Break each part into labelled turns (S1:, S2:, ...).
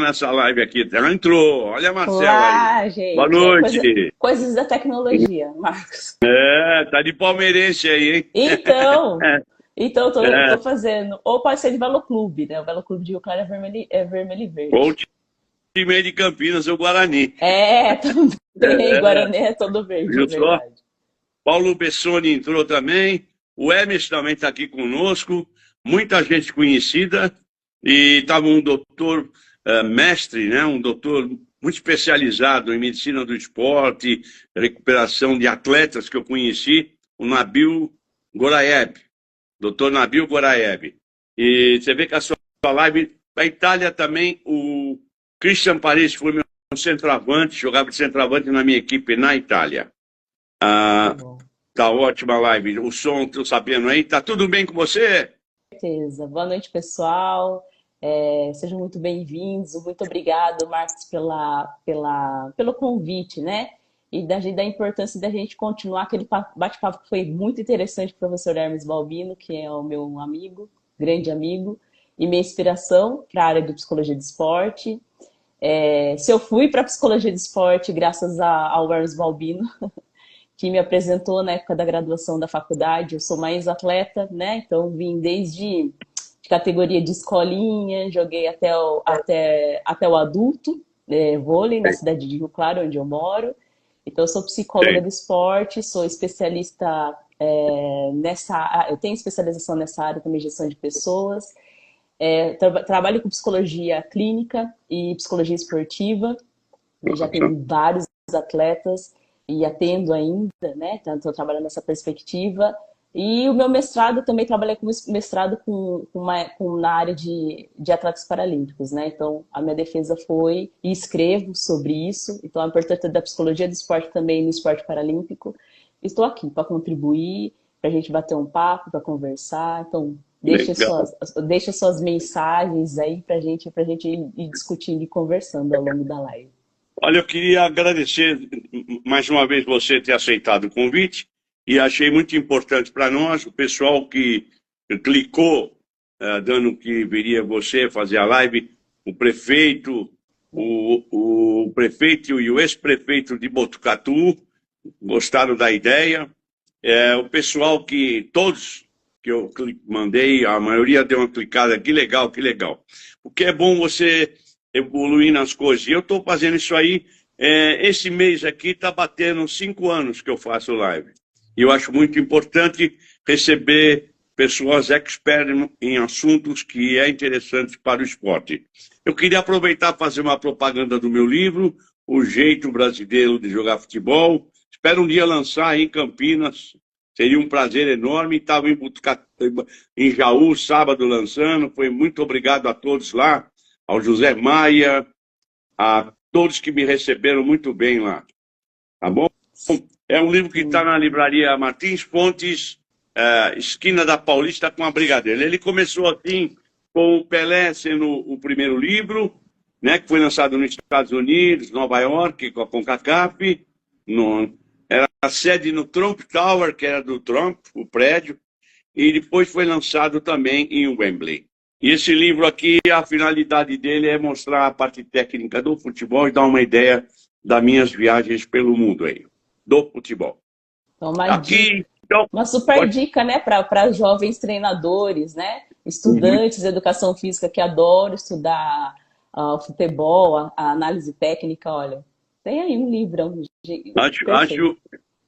S1: nessa live aqui. Ela entrou. Olha a Marcela aí.
S2: Olá,
S1: Boa
S2: gente.
S1: noite.
S2: Coisas da tecnologia, Marcos.
S1: Tá de palmeirense aí, hein?
S2: Então, então tô
S1: É,
S2: fazendo. Ou pode ser de Veloclube, né? O Veloclube de Rio Claro é vermelho e
S1: ou o
S2: verde.
S1: time aí de Campinas, o Guarani.
S2: É, também.
S1: É,
S2: Guarani é todo verde, é
S1: viu só?
S2: verdade.
S1: Paulo Bessoni entrou também. O Emerson também está aqui conosco. Muita gente conhecida. E estava um doutor mestre, né? Um doutor muito especializado em medicina do esporte, recuperação de atletas que eu conheci, o Nabil Goraieb. Doutor Nabil Goraieb. E você vê que a sua live, da Itália também, o Christian Paris foi meu centroavante, jogava de centroavante na minha equipe na Itália.
S2: Que
S1: Ah,
S2: bom.
S1: tá ótima a live. O som, tô sabendo aí. Tá tudo bem com você?
S2: Certeza. Boa noite, pessoal. Sejam muito bem-vindos. Muito obrigado, Marcos, pelo convite, né? E da importância da gente continuar aquele bate-papo que foi muito interessante com o professor Hermes Balbino, que é o meu amigo, grande amigo, e minha inspiração para a área de psicologia de esporte. Se eu fui para a psicologia de esporte graças ao Hermes Balbino, que me apresentou na época da graduação da faculdade. Eu sou mais atleta, né? Então vim desde de categoria de escolinha, joguei até o adulto, vôlei na
S1: Sei,
S2: cidade de Rio Claro, onde eu moro. Então eu sou psicóloga
S1: sei.
S2: do esporte, sou especialista eu tenho especialização nessa área também, gestão de pessoas. Trabalho com psicologia clínica e psicologia esportiva. Eu já
S1: Nossa.
S2: tenho vários atletas e atendo ainda, né? Então, estou trabalhando nessa perspectiva. E o meu mestrado, também trabalhei com mestrado na área de atletas paralímpicos, né? Então, a minha defesa foi, e escrevo sobre isso, então a importância da psicologia do esporte também no esporte paralímpico. Estou aqui para contribuir, para a gente bater um papo, para conversar. Então,
S1: Legal.
S2: deixa suas mensagens aí para gente ir discutindo e conversando ao longo da live.
S1: Olha, eu queria agradecer mais uma vez você ter aceitado o convite e achei muito importante para nós, o pessoal que clicou, dando que viria você fazer a live, o prefeito, o prefeito e o ex-prefeito de Botucatu gostaram da ideia. O pessoal que, todos que eu mandei, a maioria deu uma clicada, que legal, que legal. Porque é bom você evoluir nas coisas. E eu estou fazendo isso aí, esse mês aqui está batendo 5 anos que eu faço live. E eu acho muito importante receber pessoas expertas em assuntos que é interessante para o esporte. Eu queria aproveitar para fazer uma propaganda do meu livro, O Jeito Brasileiro de Jogar Futebol. Espero um dia lançar aí em Campinas. Seria um prazer enorme. Estava em Jaú, sábado, lançando. Foi muito obrigado a todos lá, ao José Maia, a todos que me receberam muito bem lá. Tá bom? É um livro que está
S2: Sim.
S1: na livraria Martins Fontes, esquina da Paulista com a Brigadeiro. Ele começou assim, com o Pelé sendo o primeiro livro, né, que foi lançado nos Estados Unidos, Nova York, com a CONCACAF. Era a sede no Trump Tower, que era do Trump, o prédio, e depois foi lançado também em Wembley. E esse livro aqui, a finalidade dele é mostrar a parte técnica do futebol e dar uma ideia das minhas viagens pelo mundo aí, do futebol.
S2: Então,
S1: Aqui, então,
S2: uma super
S1: pode...
S2: dica, né, para jovens treinadores, né,
S1: Uhum.
S2: estudantes de educação física que adoram estudar o futebol, a análise técnica, olha, tem aí um livrão perfeito.
S1: Acho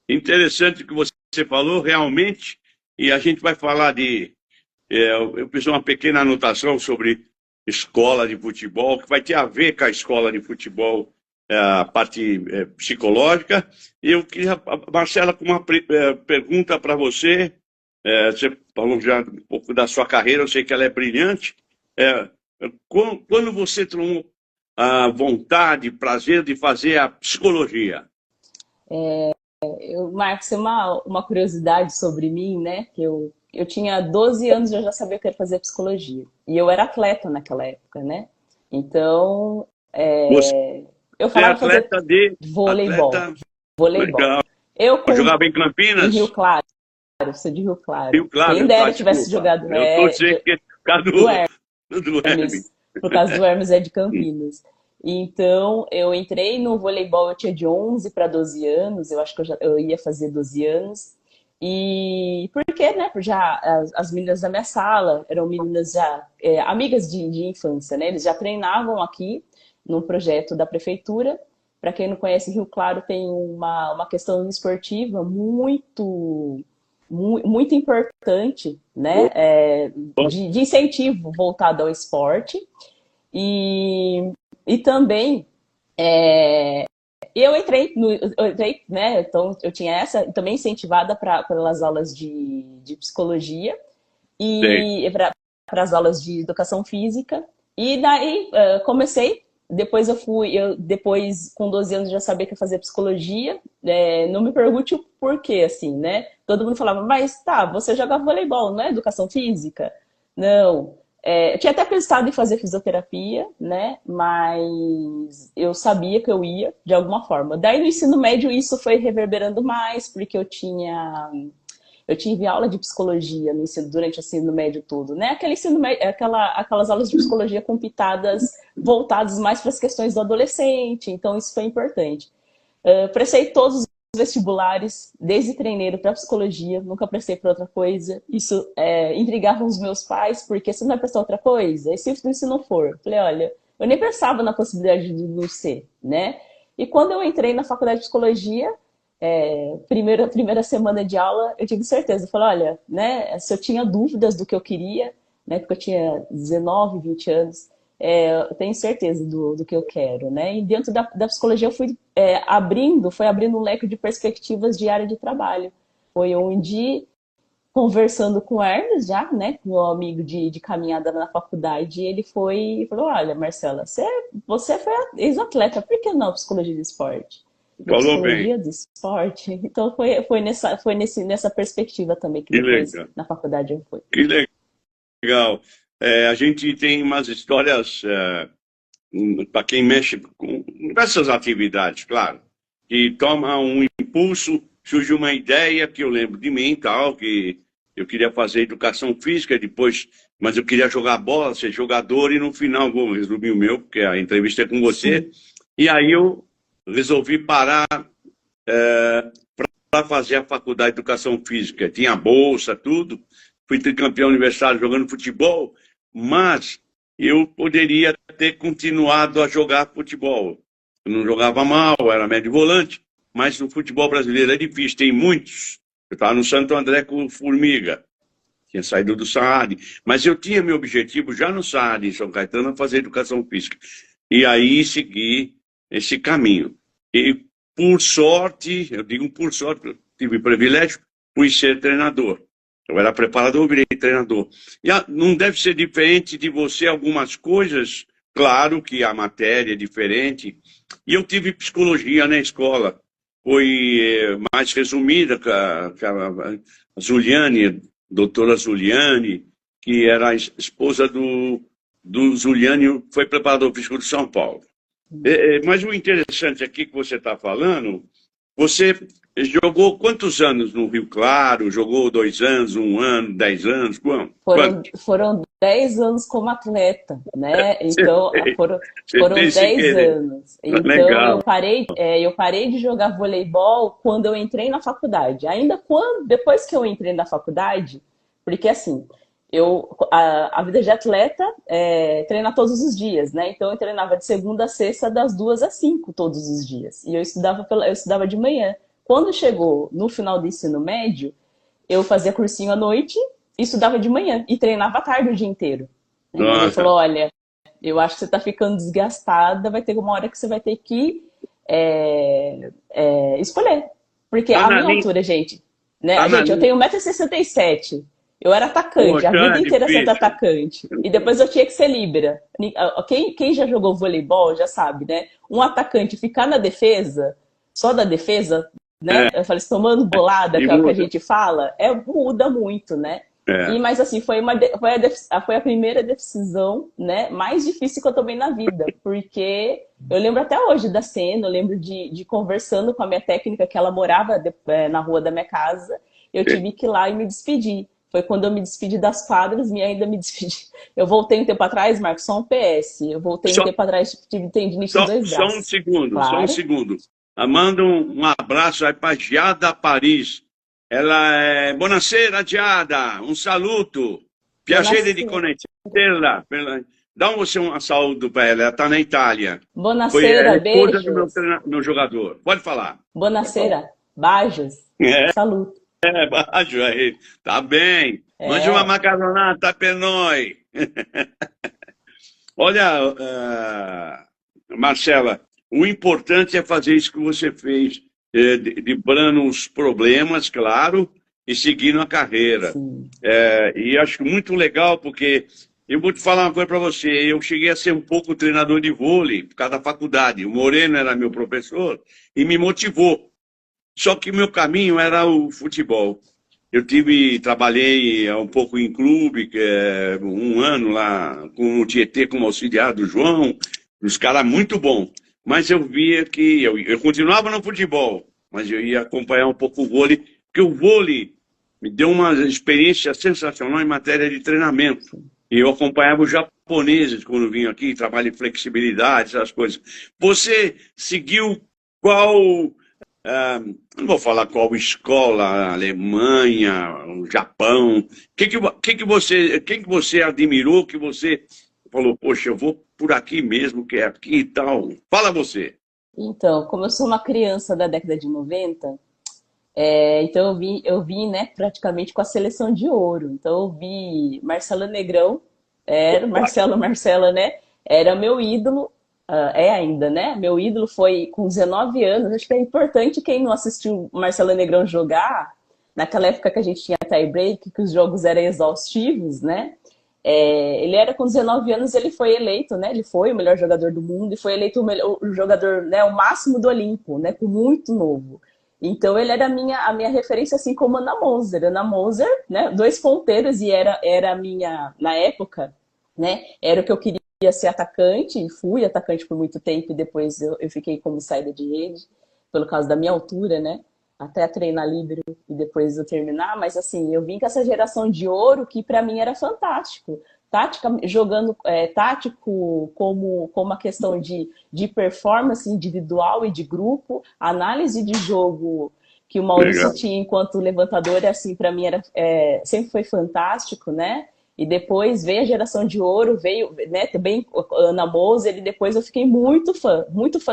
S1: interessante o que você falou, realmente, e a gente vai falar de... eu fiz uma pequena anotação sobre escola de futebol, que vai ter a ver com a escola de futebol, a parte psicológica. E eu queria, Marcela, com uma pergunta para você. Você falou já um pouco da sua carreira, eu sei que ela é brilhante. É, quando você tomou a vontade, prazer de fazer a psicologia?
S2: Marcos, uma curiosidade sobre mim, né, que eu tinha 12 anos e eu já sabia que eu ia fazer psicologia. E eu era atleta naquela época, né? Então,
S1: Você
S2: eu
S1: é
S2: falava fazer
S1: atleta de...
S2: voleibol.
S1: Atleta
S2: Voleibol.
S1: legal.
S2: Eu com
S1: Jogava em
S2: em Rio
S1: Campinas?
S2: Claro, sou de Rio Claro.
S1: Rio Claro,
S2: Quem
S1: Rio
S2: dera
S1: Claro,
S2: eu tivesse
S1: desculpa.
S2: jogado
S1: Eu torci que por causa
S2: do
S1: do
S2: Hermes.
S1: Hermes.
S2: por causa do Hermes é de Campinas. Então, eu entrei no voleibol, eu tinha de 11 para 12 anos, eu acho que eu ia fazer 12 anos. E por quê, né? Porque já as meninas da minha sala eram meninas já amigas de infância, né? Eles já treinavam aqui num projeto da prefeitura. Para quem não conhece, Rio Claro tem uma questão esportiva muito importante, né? De incentivo voltado ao esporte. E também eu entrei, né? Então eu tinha essa também incentivada pelas aulas de psicologia
S1: Sei.
S2: e para as aulas de educação física. E daí comecei. Depois com 12 anos já sabia que ia fazer psicologia. Não me pergunte o porquê, assim, né? Todo mundo falava, mas tá, você joga voleibol, não é educação física? Não. Eu tinha até pensado em fazer fisioterapia, né? Mas eu sabia que eu ia de alguma forma. Daí no ensino médio isso foi reverberando mais, porque eu tive aula de psicologia durante o ensino médio todo, né? Aquele ensino médio, aquelas aulas de psicologia com pitadas voltadas mais para as questões do adolescente, então isso foi importante. Prestei todos os vestibulares, desde treineiro para psicologia, nunca prestei para outra coisa. Isso intrigava os meus pais, porque você não vai prestar outra coisa? E se não for? Eu falei, olha, eu nem pensava na possibilidade de não ser, né? E quando eu entrei na faculdade de psicologia, primeira semana de aula, eu tive certeza. Eu falei, olha, né, se eu tinha dúvidas do que eu queria, né, porque eu tinha 19, 20 anos, eu tenho certeza do que eu quero, né? E dentro da psicologia eu fui abrindo um leque de perspectivas de área de trabalho. Foi onde, conversando com o Hermes já, né, meu amigo de caminhada na faculdade, ele falou, olha, Marcela, você foi ex-atleta, por que não psicologia de esporte? Da
S1: Falou bem.
S2: psicologia do esporte. Então nessa perspectiva também que
S1: Que
S2: depois
S1: legal.
S2: na faculdade eu fui.
S1: Que legal. A gente tem umas histórias para quem mexe com diversas atividades, claro, que toma um impulso, surge uma ideia que eu lembro de mim, tal, que eu queria fazer educação física, depois, mas eu queria jogar bola, ser jogador, e no final, vou resumir o meu, porque a entrevista é com você,
S2: Sim.
S1: e aí eu resolvi parar para fazer a faculdade de educação física. Tinha bolsa, tudo, fui tricampeão universitário jogando futebol, mas eu poderia ter continuado a jogar futebol. Eu não jogava mal, era médio volante, mas no futebol brasileiro é difícil, tem muitos. Eu estava no Santo André com o Formiga, tinha saído do Saad, mas eu tinha meu objetivo já no Saad, em São Caetano, fazer educação física. E aí segui esse caminho. E por sorte, eu digo por sorte, eu tive privilégio, fui ser treinador. Eu era preparador, virei treinador. E não deve ser diferente de você algumas coisas, claro que a matéria é diferente. E eu tive psicologia na escola. Foi mais resumida com a Zuliane, doutora Zuliane, que era a esposa do Zuliane, foi preparador físico de São Paulo. Mas o interessante aqui que você está falando, você jogou quantos anos no Rio Claro? Jogou 2 anos, 1 ano, 10 anos? Quanto?
S2: Foram 10 anos como atleta, né?
S1: Você
S2: Então,
S1: tem, você
S2: foram
S1: tem sem
S2: 10
S1: querer.
S2: anos. Então,
S1: Legal.
S2: eu parei de jogar voleibol quando eu entrei na faculdade. Depois que eu entrei na faculdade, porque assim, a vida de atleta treina todos os dias, né? Então, eu treinava de segunda a sexta, das 2 às 5 todos os dias. E eu estudava de manhã. Quando chegou no final do ensino médio, eu fazia cursinho à noite e estudava de manhã e treinava à tarde o dia inteiro. Aí minha mãe
S1: Nossa.
S2: falou, olha, eu acho que você está ficando desgastada, vai ter uma hora que você vai ter que escolher. Porque a minha
S1: Analisa,
S2: altura, gente, né? Gente, eu
S1: analisa.
S2: tenho 1,67 m. Eu era atacante, a
S1: Poxa,
S2: vida
S1: é
S2: inteira sendo
S1: difícil.
S2: atacante. E depois eu tinha que ser líbera. Quem já jogou voleibol já sabe, né? Um atacante ficar na defesa, só da defesa, né?
S1: É,
S2: Eu falei, tomando bolada,
S1: e
S2: que é o que a
S1: muda.
S2: gente fala, muda muito, né?
S1: É.
S2: Mas assim, foi a primeira decisão, né, mais difícil que eu tomei na vida, porque eu lembro até hoje da cena, eu lembro de conversando com a minha técnica, que ela morava na rua da minha casa, eu tive que ir lá e me despedir. foi quando eu me despedi das quadras e ainda me despedi. Eu voltei um tempo atrás, Marcos, só um PS. Eu voltei um
S1: Só,
S2: tempo atrás, tive tendinite nos dois
S1: só um
S2: braços.
S1: segundo, só um
S2: Claro.
S1: segundo. Manda um abraço aí para Giada Paris. Ela é... Buonasera, Giada. Um saluto. Piacere di
S2: Buonasera.
S1: conoscerla. Dá você um saúde para ela. Ela está na Itália. Foi a
S2: Buonasera,
S1: esposa do
S2: beijos.
S1: meu jogador. Pode falar. Pode falar.
S2: Buonasera, beijos. Saluto.
S1: Baixo aí. Tá bem. Mande uma
S2: É,
S1: macaronata per noi. Olha, Marcela, o importante é fazer isso que você fez, driblando os problemas, claro, e seguindo a carreira.
S2: sim.
S1: E acho muito legal, porque eu vou te falar uma coisa para você. Eu cheguei a ser um pouco treinador de vôlei por causa da faculdade. O Moreno era meu professor e me motivou. Só que meu caminho era o futebol. Trabalhei um pouco em clube, um ano lá com o Tietê como auxiliar do João, os caras muito bons. Mas eu via que eu continuava no futebol, mas eu ia acompanhar um pouco o vôlei, porque o vôlei me deu uma experiência sensacional em matéria de treinamento. E eu acompanhava os japoneses quando vinham aqui, trabalho de flexibilidade, essas coisas. Você seguiu qual não vou falar qual escola, Alemanha, o Japão. Quem que você admirou, que você falou, poxa, eu vou por aqui mesmo, que é aqui e tal. Fala você.
S2: Então, como eu sou uma criança da década de 90, então eu vim, né, praticamente com a seleção de ouro. Então eu vi Marcelo Negrão, era Marcela, né? Era meu ídolo, é ainda, né? Meu ídolo foi com 19 anos. Acho que é importante quem não assistiu Marcelo Negrão jogar, naquela época que a gente tinha tie-break, que os jogos eram exaustivos, né? Ele era com 19 anos, ele foi eleito, né? Ele foi o melhor jogador do mundo e foi eleito o jogador, né? O máximo do Olimpo, né? Com muito novo. Então ele era a minha referência, assim como Ana Moser. Ana Moser, né? Dois ponteiros e era a minha, na época, né? Era o que eu queria ser atacante e fui atacante por muito tempo e depois eu fiquei como saída de rede, pelo causa da minha altura, né? Até treinar líbero e depois eu terminar, mas assim, eu vim com essa geração de ouro que para mim era fantástico. Tática, jogando tático como uma questão de performance individual e de grupo, análise de jogo que o Maurício
S1: Legal.
S2: tinha enquanto levantador, assim, para mim sempre foi fantástico, né? E depois veio a geração de ouro, veio, né, também Ana Moser, e depois eu fiquei muito fã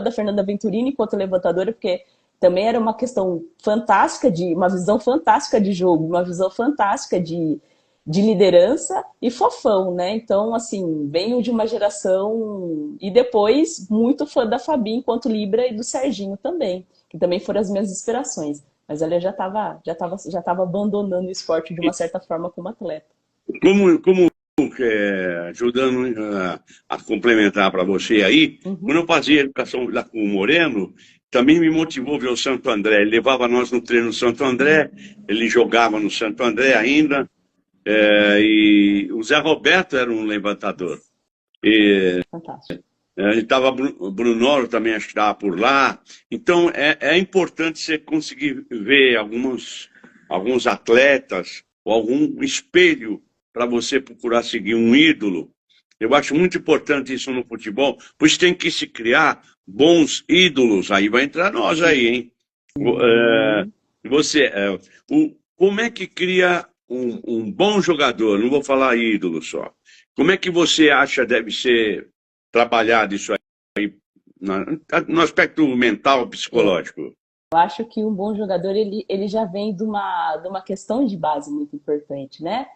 S2: da Fernanda Venturini enquanto levantadora, porque também era uma questão fantástica, uma visão fantástica de jogo, uma visão fantástica de liderança e fofão, né? Então, assim, venho de uma geração. E depois, muito fã da Fabi enquanto Libra e do Serginho também, que também foram as minhas inspirações. Mas ela já tava abandonando o esporte de uma certa forma como atleta.
S1: Como ajudando a complementar para você aí, quando
S2: Uhum,
S1: eu fazia educação lá com o Moreno, também me motivou ver o Santo André. Ele levava nós no treino no Santo André, ele jogava no Santo André ainda. E o Zé Roberto era um levantador. E
S2: fantástico.
S1: estava Brunoro também acho que estava por lá. Então é importante você conseguir ver alguns atletas ou algum espelho para você procurar seguir um ídolo. Eu acho muito importante isso no futebol, pois tem que se criar bons ídolos. Aí vai entrar nós aí, hein? É,
S2: Sim.
S1: você, como é que cria um bom jogador? Não vou falar ídolo só. Como é que você acha deve ser trabalhado isso aí no aspecto mental, psicológico?
S2: Eu acho que um bom jogador ele já vem de uma questão de base muito importante, né?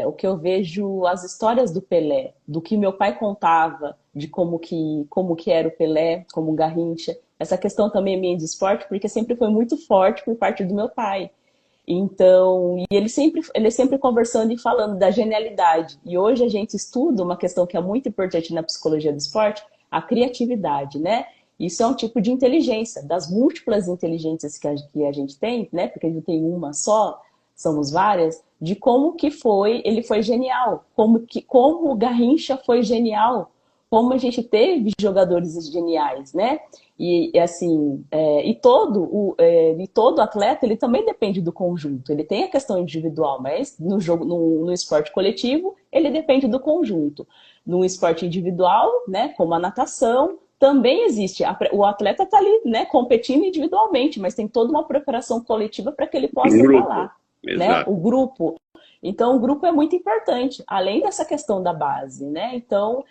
S2: O que eu vejo as histórias do Pelé, do que meu pai contava, de como que era o Pelé, como o Garrincha. Essa questão também é minha de esporte, porque sempre foi muito forte por parte do meu pai. Então, e ele sempre conversando e falando da genialidade. E hoje a gente estuda uma questão que é muito importante na psicologia do esporte, a criatividade, né? Isso é um tipo de inteligência, das múltiplas inteligências que a gente tem, né? Porque a gente tem uma só, somos várias, de como que ele foi genial, como o Garrincha foi genial, como a gente teve jogadores geniais, né? E assim, e todo atleta, ele também depende do conjunto. Ele tem a questão individual, mas no jogo, no esporte coletivo, ele depende do conjunto. No esporte individual, né, como a natação, também existe. O atleta está ali, né, competindo individualmente, mas tem toda uma preparação coletiva para que ele
S1: Um
S2: possa estar
S1: grupo,
S2: lá, né?
S1: exato.
S2: O grupo. Então, o grupo é muito importante, além dessa questão da base, né? Então,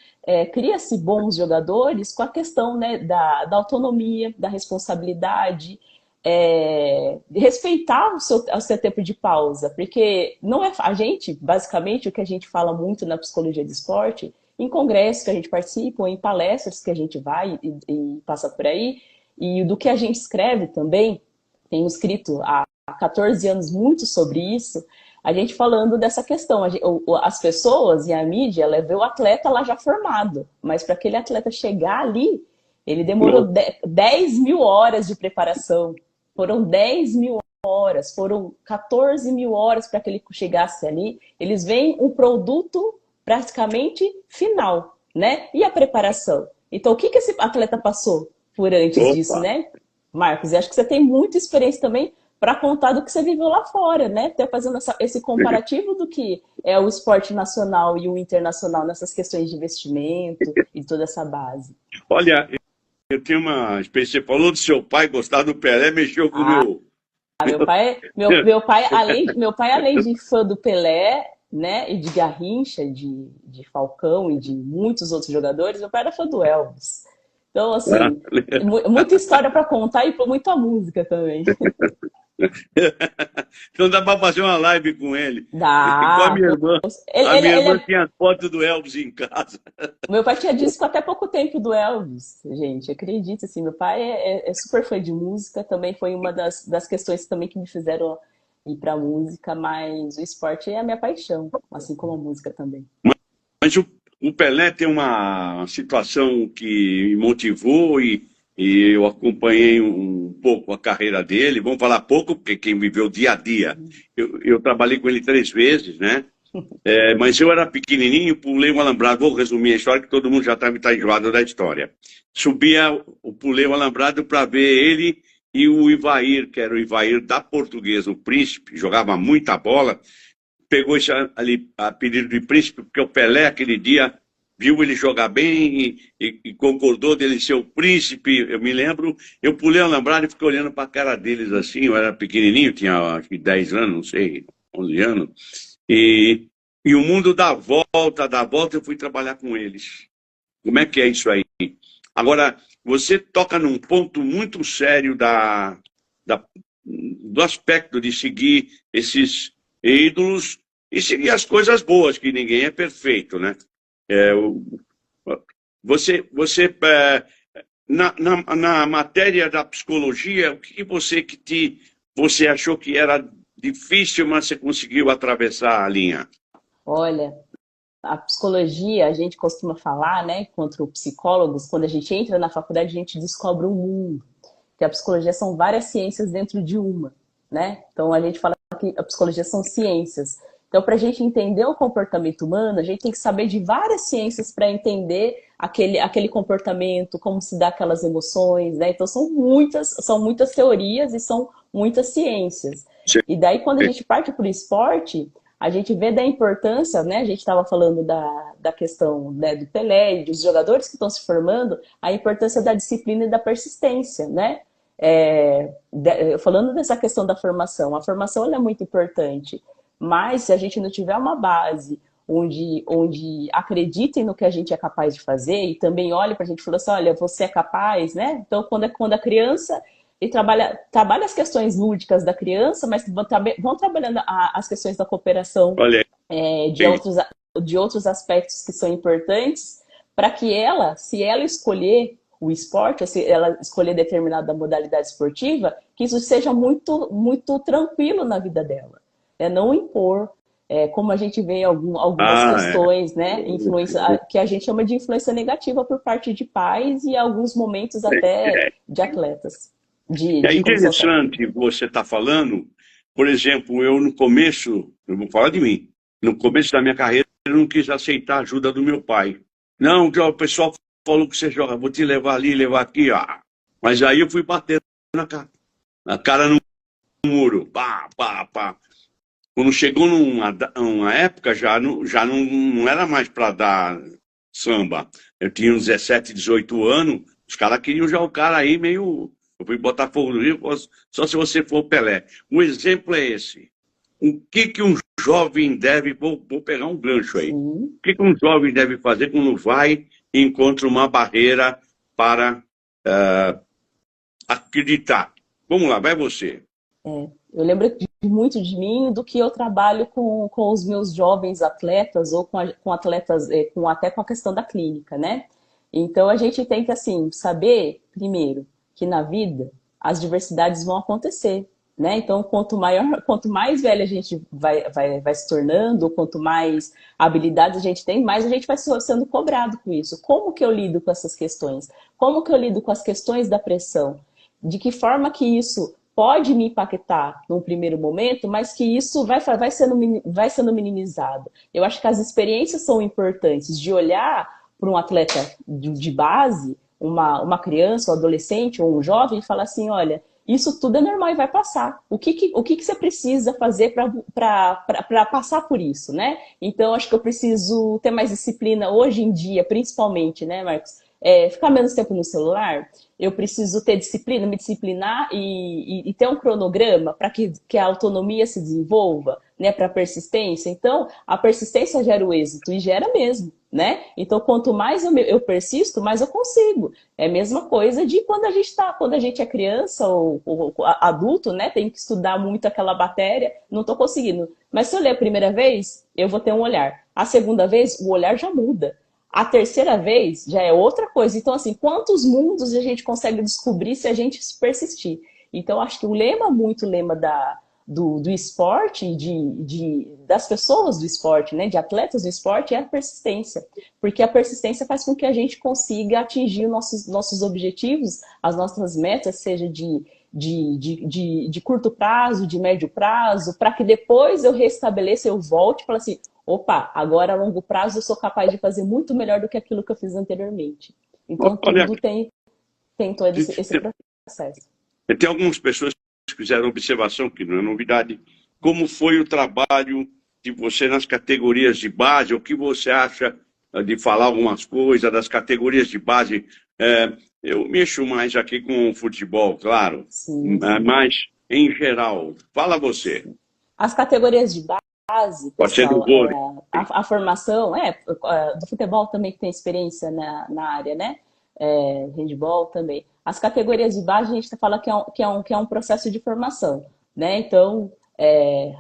S2: cria-se bons jogadores com a questão, né, da autonomia, da responsabilidade, respeitar o seu tempo de pausa, porque não é a gente, basicamente, o que a gente fala muito na psicologia de esporte, em congressos que a gente participa, ou em palestras que a gente vai e passa por aí, e do que a gente escreve também, tenho escrito há 14 anos muito sobre isso, a gente falando dessa questão. As pessoas e a mídia, ela vê o atleta lá já formado, mas para aquele atleta chegar ali, ele demorou 10 mil horas de preparação, foram 10 mil horas, foram 14 mil horas para que ele chegasse ali. Eles veem um produto praticamente final, né? E a preparação? Então, o que esse atleta passou por antes disso,
S1: Opa!
S2: né, Marcos? E acho que você tem muita experiência também para contar do que você viveu lá fora, né? Até fazendo esse comparativo do que é o esporte nacional e o internacional nessas questões de investimento e toda essa base.
S1: Olha, eu tenho uma experiência. Você falou do seu pai gostar do Pelé, mexeu com o
S2: Ah,
S1: meu.
S2: meu pai, além de fã do Pelé, né, e de Garrincha, de Falcão e de muitos outros jogadores, meu pai era fã do Elvis. Então, assim, muita história para contar e muita música também.
S1: Então dá para fazer uma live com ele. Igual a
S2: Dá.
S1: minha irmã.
S2: Ele,
S1: A
S2: ele,
S1: minha
S2: ele
S1: irmã
S2: é
S1: tinha foto do Elvis em casa.
S2: Meu pai tinha disco até pouco tempo do Elvis, gente. Acredita, assim, meu pai é super fã de música, também foi uma das questões também que me fizeram ir pra música, mas o esporte é a minha paixão, assim como a música também.
S1: Mas o Pelé tem uma situação que me motivou e eu acompanhei um pouco a carreira dele. Vamos falar pouco, porque quem viveu dia a dia. Eu trabalhei com ele 3 vezes, né? Mas eu era pequenininho, pulei um alambrado. Vou resumir a história, que todo mundo já está enjoado da história. Pulei o alambrado para ver ele e o Ivair, que era o Ivair da Portuguesa, o Príncipe, jogava muita bola. Pegou esse ali, apelido de Príncipe, porque o Pelé, aquele dia, viu ele jogar bem e concordou dele ser o Príncipe. Eu me lembro, eu pulei o alambrado e fiquei olhando para a cara deles assim. Eu era pequenininho, tinha acho que 10 anos, não sei, 11 anos. E, e o mundo dá volta, eu fui trabalhar com eles. Como é que é isso aí? Agora, você toca num ponto muito sério do aspecto de seguir esses ídolos e seguir as coisas boas, que ninguém é perfeito, né? É, na matéria da psicologia, o que você achou que era difícil, mas você conseguiu atravessar a linha?
S2: Olha, a psicologia, a gente costuma falar, né, contra psicólogos, quando a gente entra na faculdade, a gente descobre um mundo. Que a psicologia são várias ciências dentro de uma, né? Então a gente fala que a psicologia são ciências. Então, para a gente entender o comportamento humano, a gente tem que saber de várias ciências para entender aquele comportamento, como se dá aquelas emoções, né? Então são muitas teorias e são muitas ciências. E daí, quando a gente parte para o esporte, a gente vê da importância, né? A gente estava falando da questão, né, do Pelé e dos jogadores que estão se formando, a importância da disciplina e da persistência, né? Falando dessa questão da formação, a formação ela é muito importante, mas se a gente não tiver uma base onde acreditem no que a gente é capaz de fazer e também olhe para a gente e fala assim, olha, você é capaz, né? Então, quando a criança e trabalha as questões lúdicas da criança, mas vão trabalhando as questões da cooperação,
S1: Olha aí.
S2: de outros aspectos que são importantes, para que ela, se ela escolher o esporte, se ela escolher determinada modalidade esportiva, que isso seja muito, muito tranquilo na vida dela. Não impor, como a gente vê algumas questões, né, que a gente chama de influência negativa por parte de pais e, em alguns momentos, até de atletas.
S1: É interessante você estar falando, por exemplo, eu no começo, eu vou falar de mim, no começo da minha carreira eu não quis aceitar a ajuda do meu pai. Não, o pessoal falou que você joga, vou te levar ali, levar aqui, ó. Mas aí eu fui batendo na cara no muro, pá, pá, pá. Quando chegou uma época, já não era mais para dar samba. Eu tinha uns 17, 18 anos, os caras queriam já o cara aí meio. Eu fui botar fogo no Rio, só se você for o Pelé. O exemplo é esse. O que que um jovem deve. Vou pegar um gancho aí.
S2: Sim.
S1: O que que um jovem deve fazer quando vai e encontra uma barreira para acreditar? Vamos lá, vai você.
S2: Eu lembro muito de mim do que eu trabalho com os meus jovens atletas ou com atletas, até com a questão da clínica, né? Então a gente tem que assim saber primeiro que na vida as diversidades vão acontecer, né? Então quanto mais velha a gente vai se tornando, quanto mais habilidades a gente tem, mais a gente vai sendo cobrado com isso. Como que eu lido com essas questões? Como que eu lido com as questões da pressão? De que forma que isso pode me impactar num primeiro momento, mas que isso vai sendo minimizado. Eu acho que as experiências são importantes, de olhar para um atleta de base, uma criança, um adolescente ou um jovem, e falar assim, olha, isso tudo é normal e vai passar. O que você precisa fazer para passar por isso, né? Então, acho que eu preciso ter mais disciplina hoje em dia, principalmente, né, Marcos? Ficar menos tempo no celular, eu preciso ter disciplina, me disciplinar e ter um cronograma para que a autonomia se desenvolva, né, para a persistência. Então, a persistência gera o êxito e gera mesmo, né? Então, quanto mais eu persisto, mais eu consigo. É a mesma coisa de quando a gente é criança ou adulto, né, tem que estudar muito aquela matéria, não estou conseguindo. Mas se eu ler a primeira vez, eu vou ter um olhar. A segunda vez, o olhar já muda. A terceira vez já é outra coisa. Então, assim, quantos mundos a gente consegue descobrir se a gente persistir? Então, acho que o lema do esporte, das pessoas do esporte, né, de atletas do esporte, é a persistência. Porque a persistência faz com que a gente consiga atingir nossos objetivos, as nossas metas, seja de curto prazo, de médio prazo, para que depois eu restabeleça, eu volte e fale assim, opa, agora a longo prazo eu sou capaz de fazer muito melhor do que aquilo que eu fiz anteriormente. Então,
S1: Olha,
S2: tudo tem todo esse processo.
S1: tem algumas pessoas que fizeram observação, que não é novidade. Como foi o trabalho de você nas categorias de base? O que você acha de falar algumas coisas das categorias de base? Eu mexo mais aqui com o futebol, claro,
S2: Sim, sim.
S1: mas em geral. Fala você.
S2: As categorias de base,
S1: Pode ser do
S2: pessoal,
S1: vôlei.
S2: a formação, do futebol também que tem experiência na área, né? Handball também. As categorias de base, a gente fala que é um processo de formação, né? Então,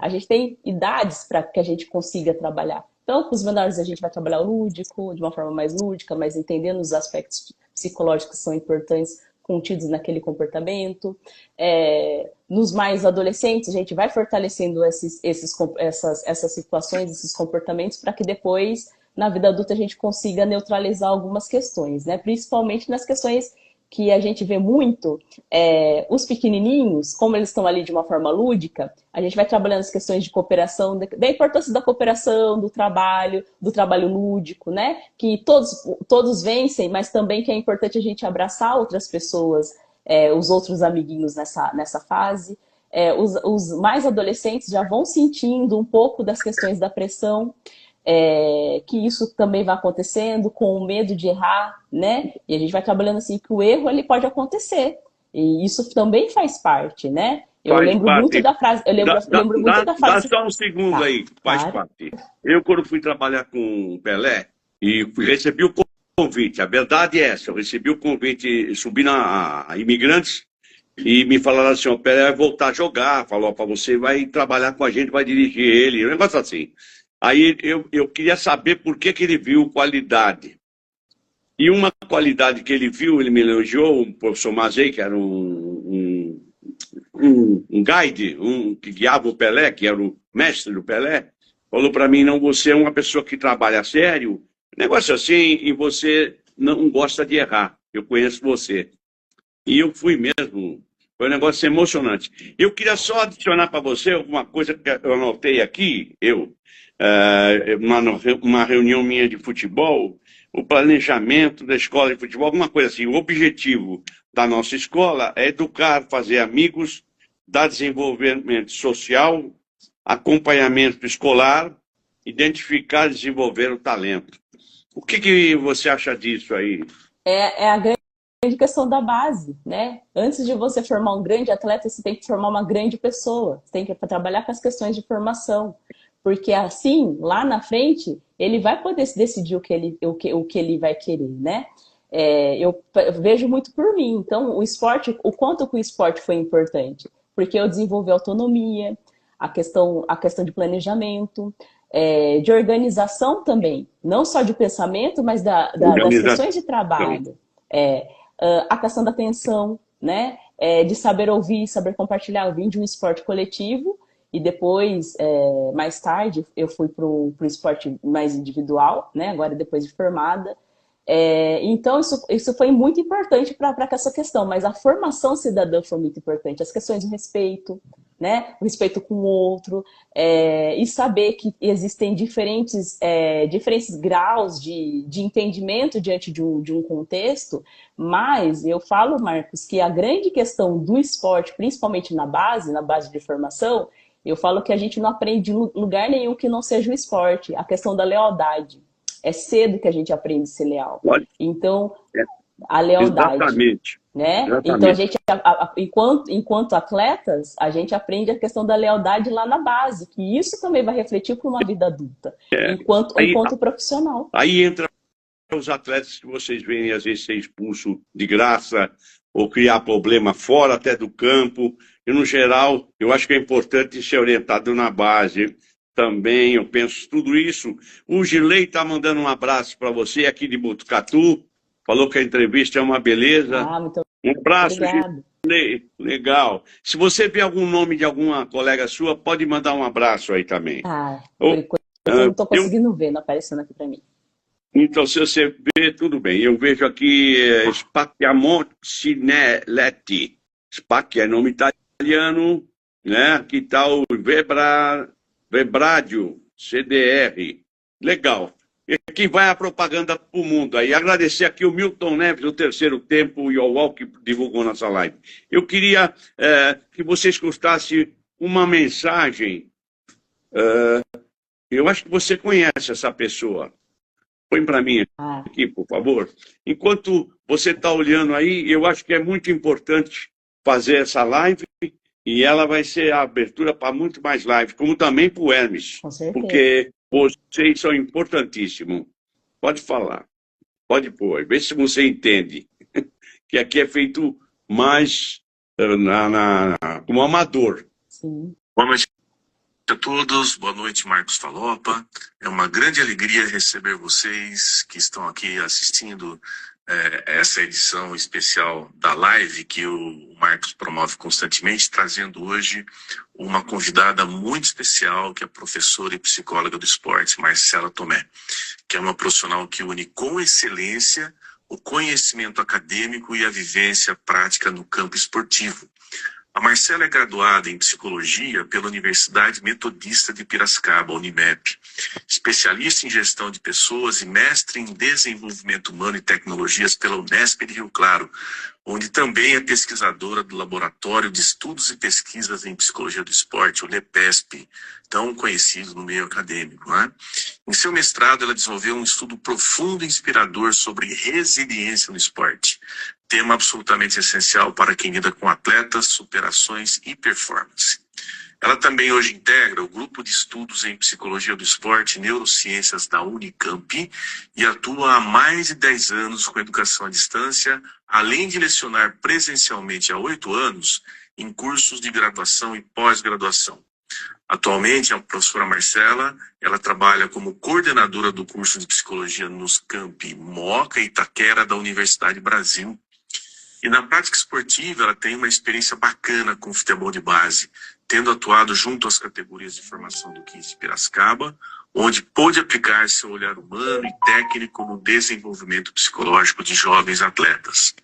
S2: a gente tem idades para que a gente consiga trabalhar. Então, com os menores, a gente vai trabalhar o lúdico, de uma forma mais lúdica, mas entendendo os aspectos psicológicos que são importantes contidos naquele comportamento. Nos mais adolescentes, a gente vai fortalecendo essas situações, esses comportamentos, para que depois, na vida adulta, a gente consiga neutralizar algumas questões, né? Principalmente nas questões que a gente vê muito, os pequenininhos, como eles estão ali de uma forma lúdica, a gente vai trabalhando as questões de cooperação, da importância da cooperação, do trabalho lúdico, né? Que todos vencem, mas também que é importante a gente abraçar outras pessoas, os outros amiguinhos nessa fase. Os mais adolescentes já vão sentindo um pouco das questões da pressão, que isso também vai acontecendo com o medo de errar, né? E a gente vai trabalhando assim que o erro ele pode acontecer. E isso também faz parte, né? Eu
S1: Faz
S2: lembro muito
S1: parte.
S2: da frase, lembro muito da
S1: Dá
S2: frase.
S1: só um segundo
S2: Tá,
S1: aí, faz
S2: claro.
S1: parte. Eu, quando fui trabalhar com o Pelé, recebi o convite, a verdade é essa, eu recebi o convite, subi a Imigrantes, e me falaram assim, o Pelé vai voltar a jogar, falou, para você vai trabalhar com a gente, vai dirigir ele, um negócio assim. Aí eu queria saber por que ele viu qualidade. E uma qualidade que ele viu, ele me elogiou, o professor Mazei, que era um guide, que guiava o Pelé, que era o mestre do Pelé, falou para mim, não, você é uma pessoa que trabalha sério, negócio assim, e você não gosta de errar. Eu conheço você. E eu fui mesmo. Foi um negócio emocionante. Eu queria só adicionar para você uma coisa que eu anotei aqui, uma reunião minha de futebol, o planejamento da escola de futebol, alguma coisa assim. O objetivo da nossa escola é educar, fazer amigos, dar desenvolvimento social, acompanhamento escolar, identificar e desenvolver o talento. O que você acha disso aí?
S2: É a grande questão da base, né? Antes de você formar um grande atleta, você tem que formar uma grande pessoa. Você tem que trabalhar com as questões de formação. Porque assim, lá na frente, ele vai poder decidir o que ele vai querer, né? Eu vejo muito por mim. Então, o esporte, o quanto que o esporte foi importante? Porque eu desenvolvi autonomia, a questão de planejamento, de organização também, não só de pensamento, mas das
S1: Organização.
S2: sessões de trabalho. A questão da atenção, né? De saber ouvir, saber compartilhar. Eu vim de um esporte coletivo e depois, mais tarde, eu fui para o esporte mais individual, né? Agora, depois de formada. Então, isso foi muito importante para essa questão, mas a formação cidadã foi muito importante. As questões de respeito, né? O respeito com o outro, e saber que existem diferentes graus de entendimento diante de um contexto, mas eu falo, Marcos, que a grande questão do esporte, principalmente na base de formação, eu falo que a gente não aprende em lugar nenhum que não seja o esporte, a questão da lealdade. É cedo que a gente aprende a ser leal. Então, a lealdade.
S1: Exatamente.
S2: Né?
S1: Exatamente.
S2: Então, a gente, enquanto atletas, a gente aprende a questão da lealdade lá na base, que isso também vai refletir para uma vida adulta, enquanto profissional.
S1: Aí entra os atletas que vocês veem, às vezes, ser expulso de graça ou criar problema fora até do campo. E, no geral, eu acho que é importante ser orientado na base. Também, eu penso tudo isso. O Gilei está mandando um abraço para você aqui de Botucatu. Falou que a entrevista é uma beleza. Um abraço, Gilei. Legal. Se você vê algum nome de alguma colega sua, pode mandar um abraço aí também.
S2: Por enquanto eu não estou conseguindo ver, não aparecendo aqui para mim.
S1: Então, se você vê, tudo bem. Eu vejo aqui Spacchiamonte Cinelletti. Spacchia é nome italiano, né? Aqui está o Vebrádio, CDR. Legal. E aqui vai a propaganda para o mundo. Aí agradecer aqui o Milton Neves, do Terceiro Tempo, e ao UOL, que divulgou nossa live. Eu queria que você escutasse uma mensagem. Eu acho que você conhece essa pessoa. Põe para mim aqui, por favor. Enquanto você está olhando aí, eu acho que é muito importante fazer essa live. E ela vai ser a abertura para muito mais lives, como também para o Hermes.
S2: Com certeza.
S1: Porque vocês são importantíssimos. Pode falar. Pode pôr. Vê se você entende. Que aqui é feito mais como amador.
S2: Sim.
S3: Boa noite a todos. Boa noite, Marcos Falopa. É uma grande alegria receber vocês que estão aqui assistindo essa edição especial da live que o Marcos promove constantemente, trazendo hoje uma convidada muito especial, que é a professora e psicóloga do esporte, Marcela Tomé, que é uma profissional que une com excelência o conhecimento acadêmico e a vivência prática no campo esportivo. A Marcela é graduada em Psicologia pela Universidade Metodista de Piracicaba, Unimep, especialista em Gestão de Pessoas e mestre em Desenvolvimento Humano e Tecnologias pela Unesp de Rio Claro, onde também é pesquisadora do Laboratório de Estudos e Pesquisas em Psicologia do Esporte, o LEPESP, tão conhecido no meio acadêmico, né? Em seu mestrado, ela desenvolveu um estudo profundo e inspirador sobre resiliência no esporte, tema absolutamente essencial para quem lida com atletas, superações e performance. Ela também hoje integra o Grupo de Estudos em Psicologia do Esporte e Neurociências da Unicamp e atua há mais de 10 anos com educação à distância, além de lecionar presencialmente há 8 anos em cursos de graduação e pós-graduação. Atualmente, a professora Marcela, ela trabalha como coordenadora do curso de Psicologia nos campi Moca e Itaquera da Universidade Brasil. E na prática esportiva, ela tem uma experiência bacana com o futebol de base, tendo atuado junto às categorias de formação do 15 de Piracicaba, onde pôde aplicar seu olhar humano e técnico no desenvolvimento psicológico de jovens atletas.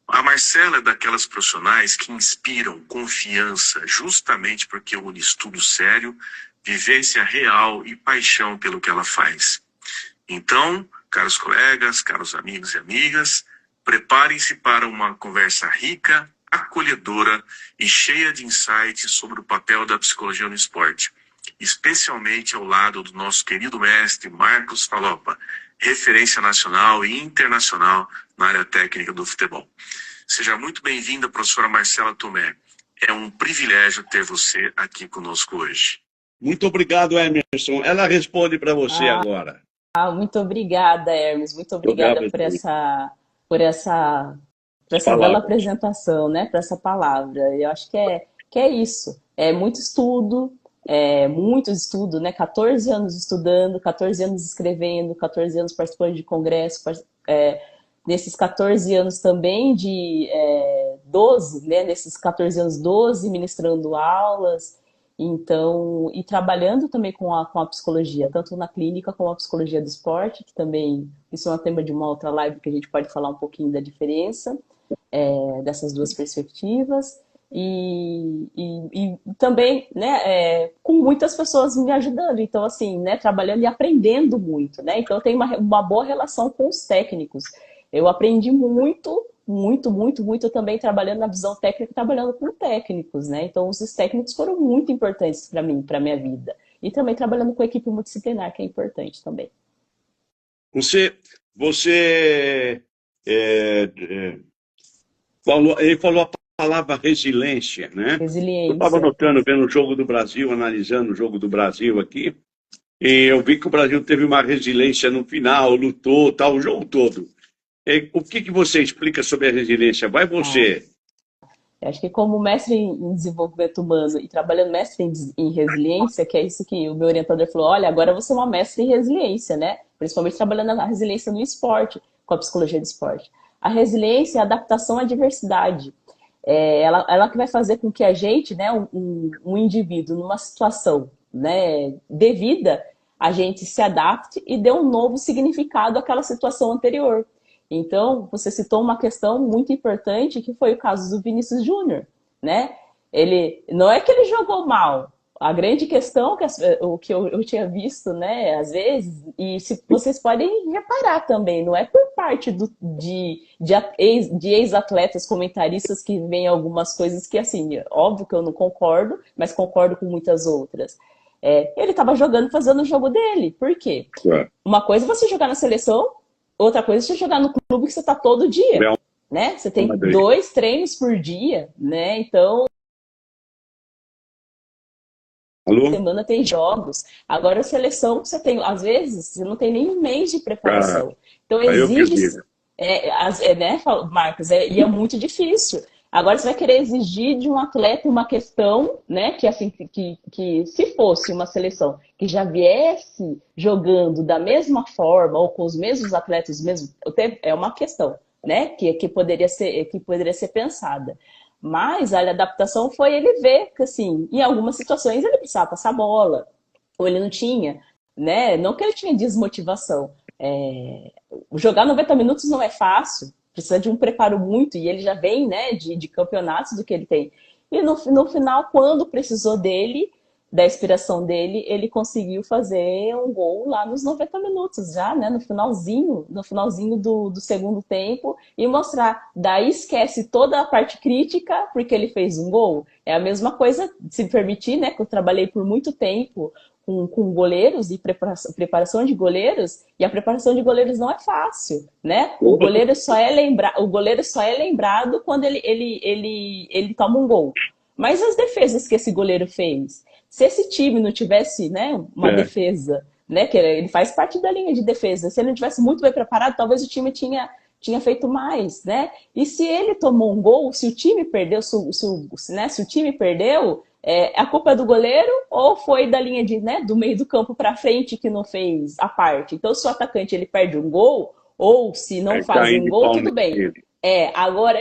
S3: A Marcela é daquelas profissionais que inspiram confiança justamente porque une estudo sério, vivência real e paixão pelo que ela faz. Então, caros colegas, caros amigos e amigas, preparem-se para uma conversa rica, acolhedora e cheia de insights sobre o papel da psicologia no esporte, especialmente ao lado do nosso querido mestre Marcos Falopa, referência nacional e internacional na área técnica do futebol. Seja muito bem-vinda, professora Marcela Tomé. É um privilégio ter você aqui conosco hoje.
S1: Muito obrigado, Emerson. Ela responde para você agora.
S2: Muito obrigada, Hermes. Muito obrigada por essa bela apresentação, né? Por essa palavra. Eu acho que é isso. É muito estudo, né? 14 anos estudando, 14 anos escrevendo, 14 anos participando de congresso, nesses 14 anos também 12, né? Nesses 14 anos, 12 ministrando aulas. Então, e trabalhando também com a psicologia, tanto na clínica como a psicologia do esporte, que também, isso é um tema de uma outra live que a gente pode falar um pouquinho da diferença dessas duas perspectivas, e também, né, com muitas pessoas me ajudando, então assim, né, trabalhando e aprendendo muito, né, então eu tenho uma boa relação com os técnicos, eu aprendi muito também trabalhando na visão técnica, trabalhando com técnicos, né? Então, os técnicos foram muito importantes para mim, para minha vida. E também trabalhando com a equipe multidisciplinar, que é importante também.
S1: Ele falou a palavra resiliência, né?
S2: Resiliência.
S1: Eu estava notando, vendo o jogo do Brasil, analisando o jogo do Brasil aqui, e eu vi que o Brasil teve uma resiliência no final, lutou, tal, o jogo todo. O que você explica sobre a resiliência? Vai você.
S2: Eu acho que como mestre em desenvolvimento humano e trabalhando mestre em resiliência, que é isso que o meu orientador falou, olha, agora você é uma mestre em resiliência, né? Principalmente trabalhando na resiliência no esporte, com a psicologia do esporte. A resiliência é a adaptação à diversidade. Ela que vai fazer com que a gente, né, um indivíduo numa situação, né, devida, a gente se adapte e dê um novo significado àquela situação anterior. Então, você citou uma questão muito importante, que foi o caso do Vinícius Júnior, né? Não é que ele jogou mal. A grande questão, o que eu tinha visto, né, às vezes, e vocês podem reparar também, não é por parte de ex-atletas comentaristas que vem algumas coisas que, assim, óbvio que eu não concordo, mas concordo com muitas outras. Ele estava jogando, fazendo o jogo dele. Por quê? Uma coisa é você jogar na seleção, outra coisa é você jogar no clube que você está todo dia, né? Você tem 2 treinos por dia, né? Então, semana tem jogos. Agora, a seleção, você tem, às vezes, você não tem nem um mês de preparação. Então, exige... né, Marcos? E é muito difícil. Agora, você vai querer exigir de um atleta uma questão, né, que assim, que se fosse uma seleção que já viesse jogando da mesma forma ou com os mesmos atletas, é uma questão, né, que poderia ser pensada. Mas a adaptação foi ele ver que, assim, em algumas situações ele precisava passar bola, ou ele não tinha, né, não que ele tinha desmotivação. Jogar 90 minutos não é fácil, precisa de um preparo muito, e ele já vem, né, de campeonatos do que ele tem. E no final, quando precisou dele, da inspiração dele, ele conseguiu fazer um gol lá nos 90 minutos, já, né, no finalzinho do segundo tempo, e mostrar. Daí esquece toda a parte crítica, porque ele fez um gol. É a mesma coisa, se permitir, né, que eu trabalhei por muito tempo com goleiros e preparação de goleiros, e a preparação de goleiros não é fácil, né? O goleiro só é lembrado quando ele toma um gol. Mas as defesas que esse goleiro fez, se esse time não tivesse, né, uma defesa, né, que ele faz parte da linha de defesa, se ele não tivesse muito bem preparado, talvez o time tinha feito mais, né? E se ele tomou um gol, se o time perdeu, se o time perdeu, a culpa é do goleiro ou foi da linha do meio do campo para frente que não fez a parte? Então, se o atacante ele perde um gol, ou se não faz um gol, tudo bem. Agora,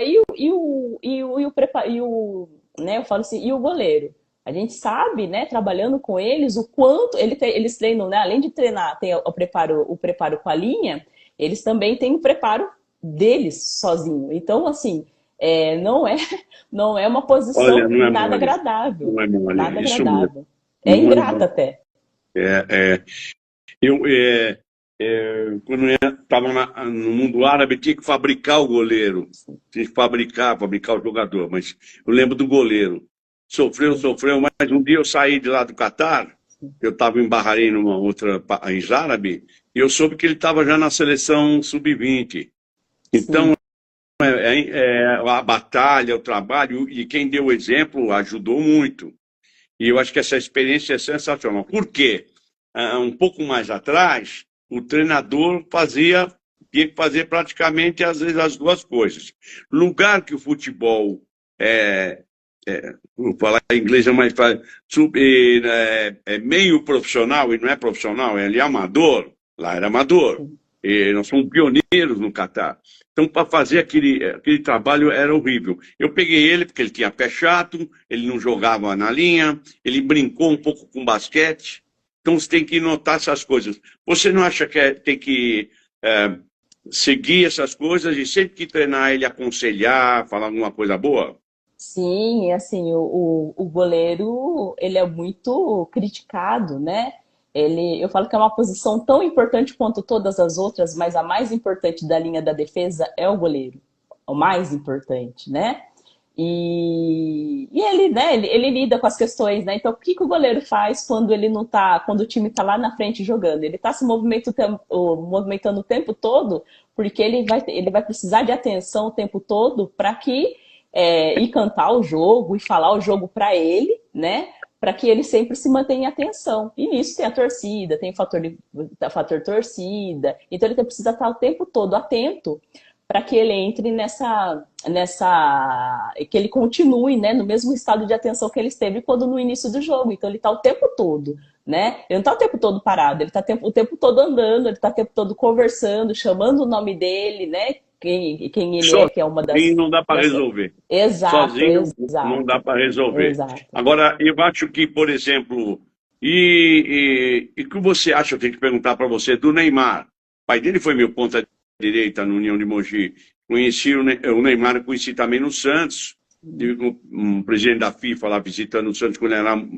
S2: né, eu falo assim, e o goleiro? A gente sabe, né, trabalhando com eles, o quanto eles treinam, né, além de treinar, tem o preparo com a linha, eles também têm o preparo deles sozinho. Então, assim, não é uma posição nada agradável.
S1: Não é mole.
S2: Nada agradável. É ingrata até.
S1: quando eu estava no mundo árabe, tinha que fabricar o goleiro. Tinha que fabricar o jogador. Mas eu lembro do goleiro. Sofreu, mas um dia eu saí de lá do Catar, eu estava em Bahrein, numa outra país árabe, e eu soube que ele estava já na seleção sub-20. Então, a batalha, o trabalho, e quem deu o exemplo ajudou muito. E eu acho que essa experiência é sensacional. Por quê? Um pouco mais atrás, o treinador tinha que fazer praticamente, às vezes, as duas coisas. Lugar que o futebol vou falar em inglês, é mais fácil, meio profissional, e não é profissional, ele é amador, lá era amador. E nós somos pioneiros no Catar. Então, para fazer aquele trabalho era horrível. Eu peguei ele porque ele tinha pé chato, ele não jogava na linha, ele brincou um pouco com basquete. Então, você tem que notar essas coisas. Você não acha que tem que seguir essas coisas e sempre que treinar ele aconselhar, falar alguma coisa boa?
S2: Sim, assim, o goleiro, ele é muito criticado, né? Eu falo que é uma posição tão importante quanto todas as outras, mas a mais importante da linha da defesa é o goleiro. O mais importante, né? E ele, né, ele lida com as questões, né? Então, o que o goleiro faz quando ele não tá, quando o time está lá na frente jogando? Ele está se movimentando o tempo todo, porque ele vai precisar de atenção o tempo todo para ir cantar o jogo e falar o jogo para ele, né? Para que ele sempre se mantenha em atenção. E nisso tem a torcida, tem o fator torcida. Então ele precisa estar o tempo todo atento para que ele entre que ele continue, né, no mesmo estado de atenção que ele esteve quando no início do jogo. Então ele está o tempo todo, né? Ele não está o tempo todo parado, ele está o tempo todo andando, ele está o tempo todo conversando, chamando o nome dele, né? Quem ele é, que é uma das...
S1: Sozinho não dá para resolver.
S2: Exato,
S1: Sozinho
S2: exato.
S1: não dá para resolver.
S2: Exato.
S1: Agora, eu acho que, por exemplo, e o que você acha, eu tenho que perguntar para você, do Neymar. O pai dele foi meu ponta-direita no União de Mogi. Conheci o Neymar, conheci também no Santos. Tive com um presidente da FIFA lá visitando o Santos quando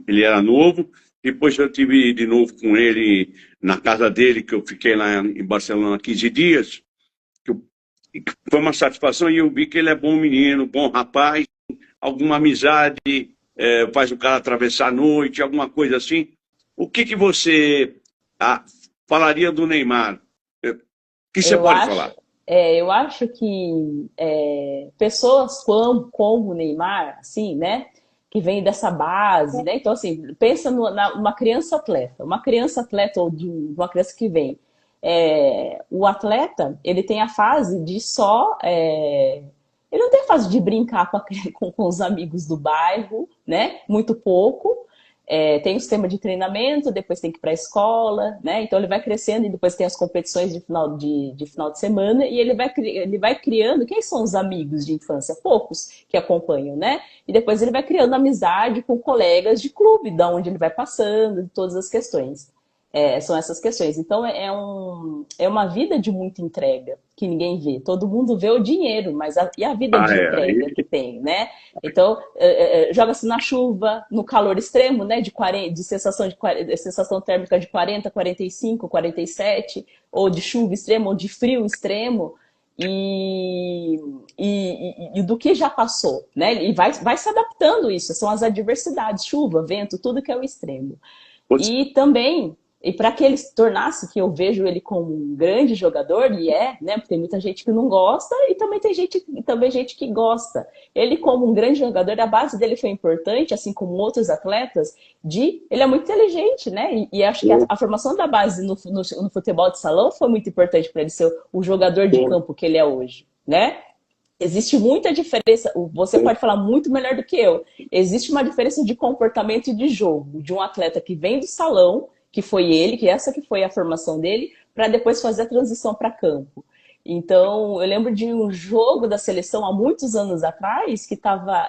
S1: ele era novo. Depois eu tive de novo com ele na casa dele, que eu fiquei lá em Barcelona 15 dias. Foi uma satisfação e eu vi que ele é bom menino, bom rapaz, alguma amizade, faz o cara atravessar a noite, alguma coisa assim. O que você falaria do Neymar? O que você pode falar?
S2: Eu acho que pessoas como o Neymar, assim, né, que vem dessa base, né? Então, assim, pensa numa criança atleta. Uma criança atleta ou de uma criança que vem. O atleta, ele tem a fase de ele não tem a fase de brincar com os amigos do bairro, né? Muito pouco. Tem o sistema de treinamento, depois tem que ir para a escola, né? Então ele vai crescendo e depois tem as competições de final de semana e ele vai criando. Quem são os amigos de infância? Poucos que acompanham, né? E depois ele vai criando amizade com colegas de clube, da onde ele vai passando, de todas as questões. São essas questões. Então, é uma vida de muita entrega que ninguém vê. Todo mundo vê o dinheiro, mas e a vida de entrega que tem, né? Então, joga-se na chuva, no calor extremo, né? De sensação térmica de 40, 45, 47, ou de chuva extrema, ou de frio extremo, e do que já passou, né? E vai se adaptando isso. São as adversidades, chuva, vento, tudo que é o extremo. E também... E para que ele se tornasse, que eu vejo ele como um grande jogador, e né? Porque tem muita gente que não gosta e também tem gente que gosta. Ele, como um grande jogador, a base dele foi importante, assim como outros atletas, ele é muito inteligente, né? E acho que a formação da base no futebol de salão foi muito importante para ele ser o jogador de campo que ele é hoje, né? Existe muita diferença, você pode falar muito melhor do que eu. Existe uma diferença de comportamento e de jogo de um atleta que vem do salão, que foi ele, que essa que foi a formação dele, para depois fazer a transição para campo. Então, eu lembro de um jogo da seleção há muitos anos atrás, que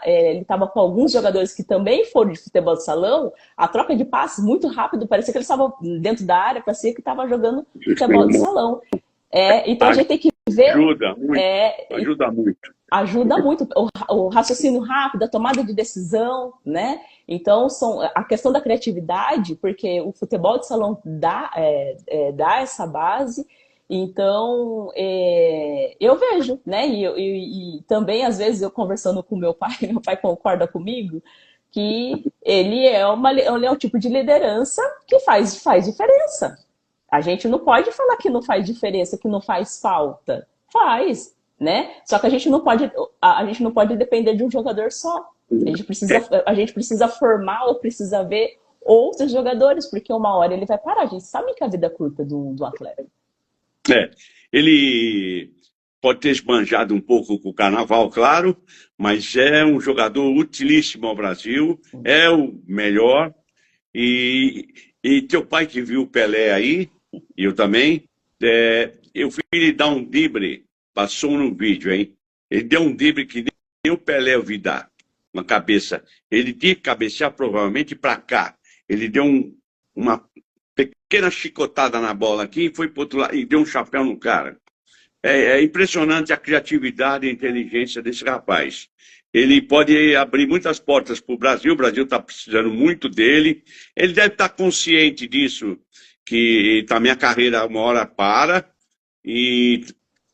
S2: ele estava com alguns jogadores que também foram de futebol de salão, a troca de passes muito rápido, parecia que eles estavam dentro da área, parecia que estava jogando futebol de salão. Então a gente tem que ver...
S1: Ajuda muito, ajuda muito.
S2: ajuda muito o raciocínio rápido, a tomada de decisão, né? Então, a questão da criatividade, porque o futebol de salão dá essa base. Então, eu vejo, né? E também, às vezes, eu conversando com meu pai concorda comigo, que ele é um tipo de liderança que faz diferença. A gente não pode falar que não faz diferença, que não faz falta. Faz, né? Só que a gente não pode depender de um jogador só. A gente precisa formar ou precisa ver outros jogadores, porque uma hora ele vai parar. A gente sabe que a vida é curta do atleta.
S1: Ele pode ter esbanjado um pouco com o carnaval, claro, mas é um jogador utilíssimo ao Brasil, é o melhor. E teu pai que viu o Pelé aí, e eu também, eu fui lhe dar um drible, passou no vídeo, hein? Ele deu um drible que nem o Pelé ouvi dar, na cabeça. Ele tinha que cabecear provavelmente para cá. Ele deu uma pequena chicotada na bola aqui e foi para outro lado e deu um chapéu no cara. É impressionante a criatividade e a inteligência desse rapaz. Ele pode abrir muitas portas para o Brasil está precisando muito dele. Ele deve estar consciente disso, que a minha carreira uma hora para e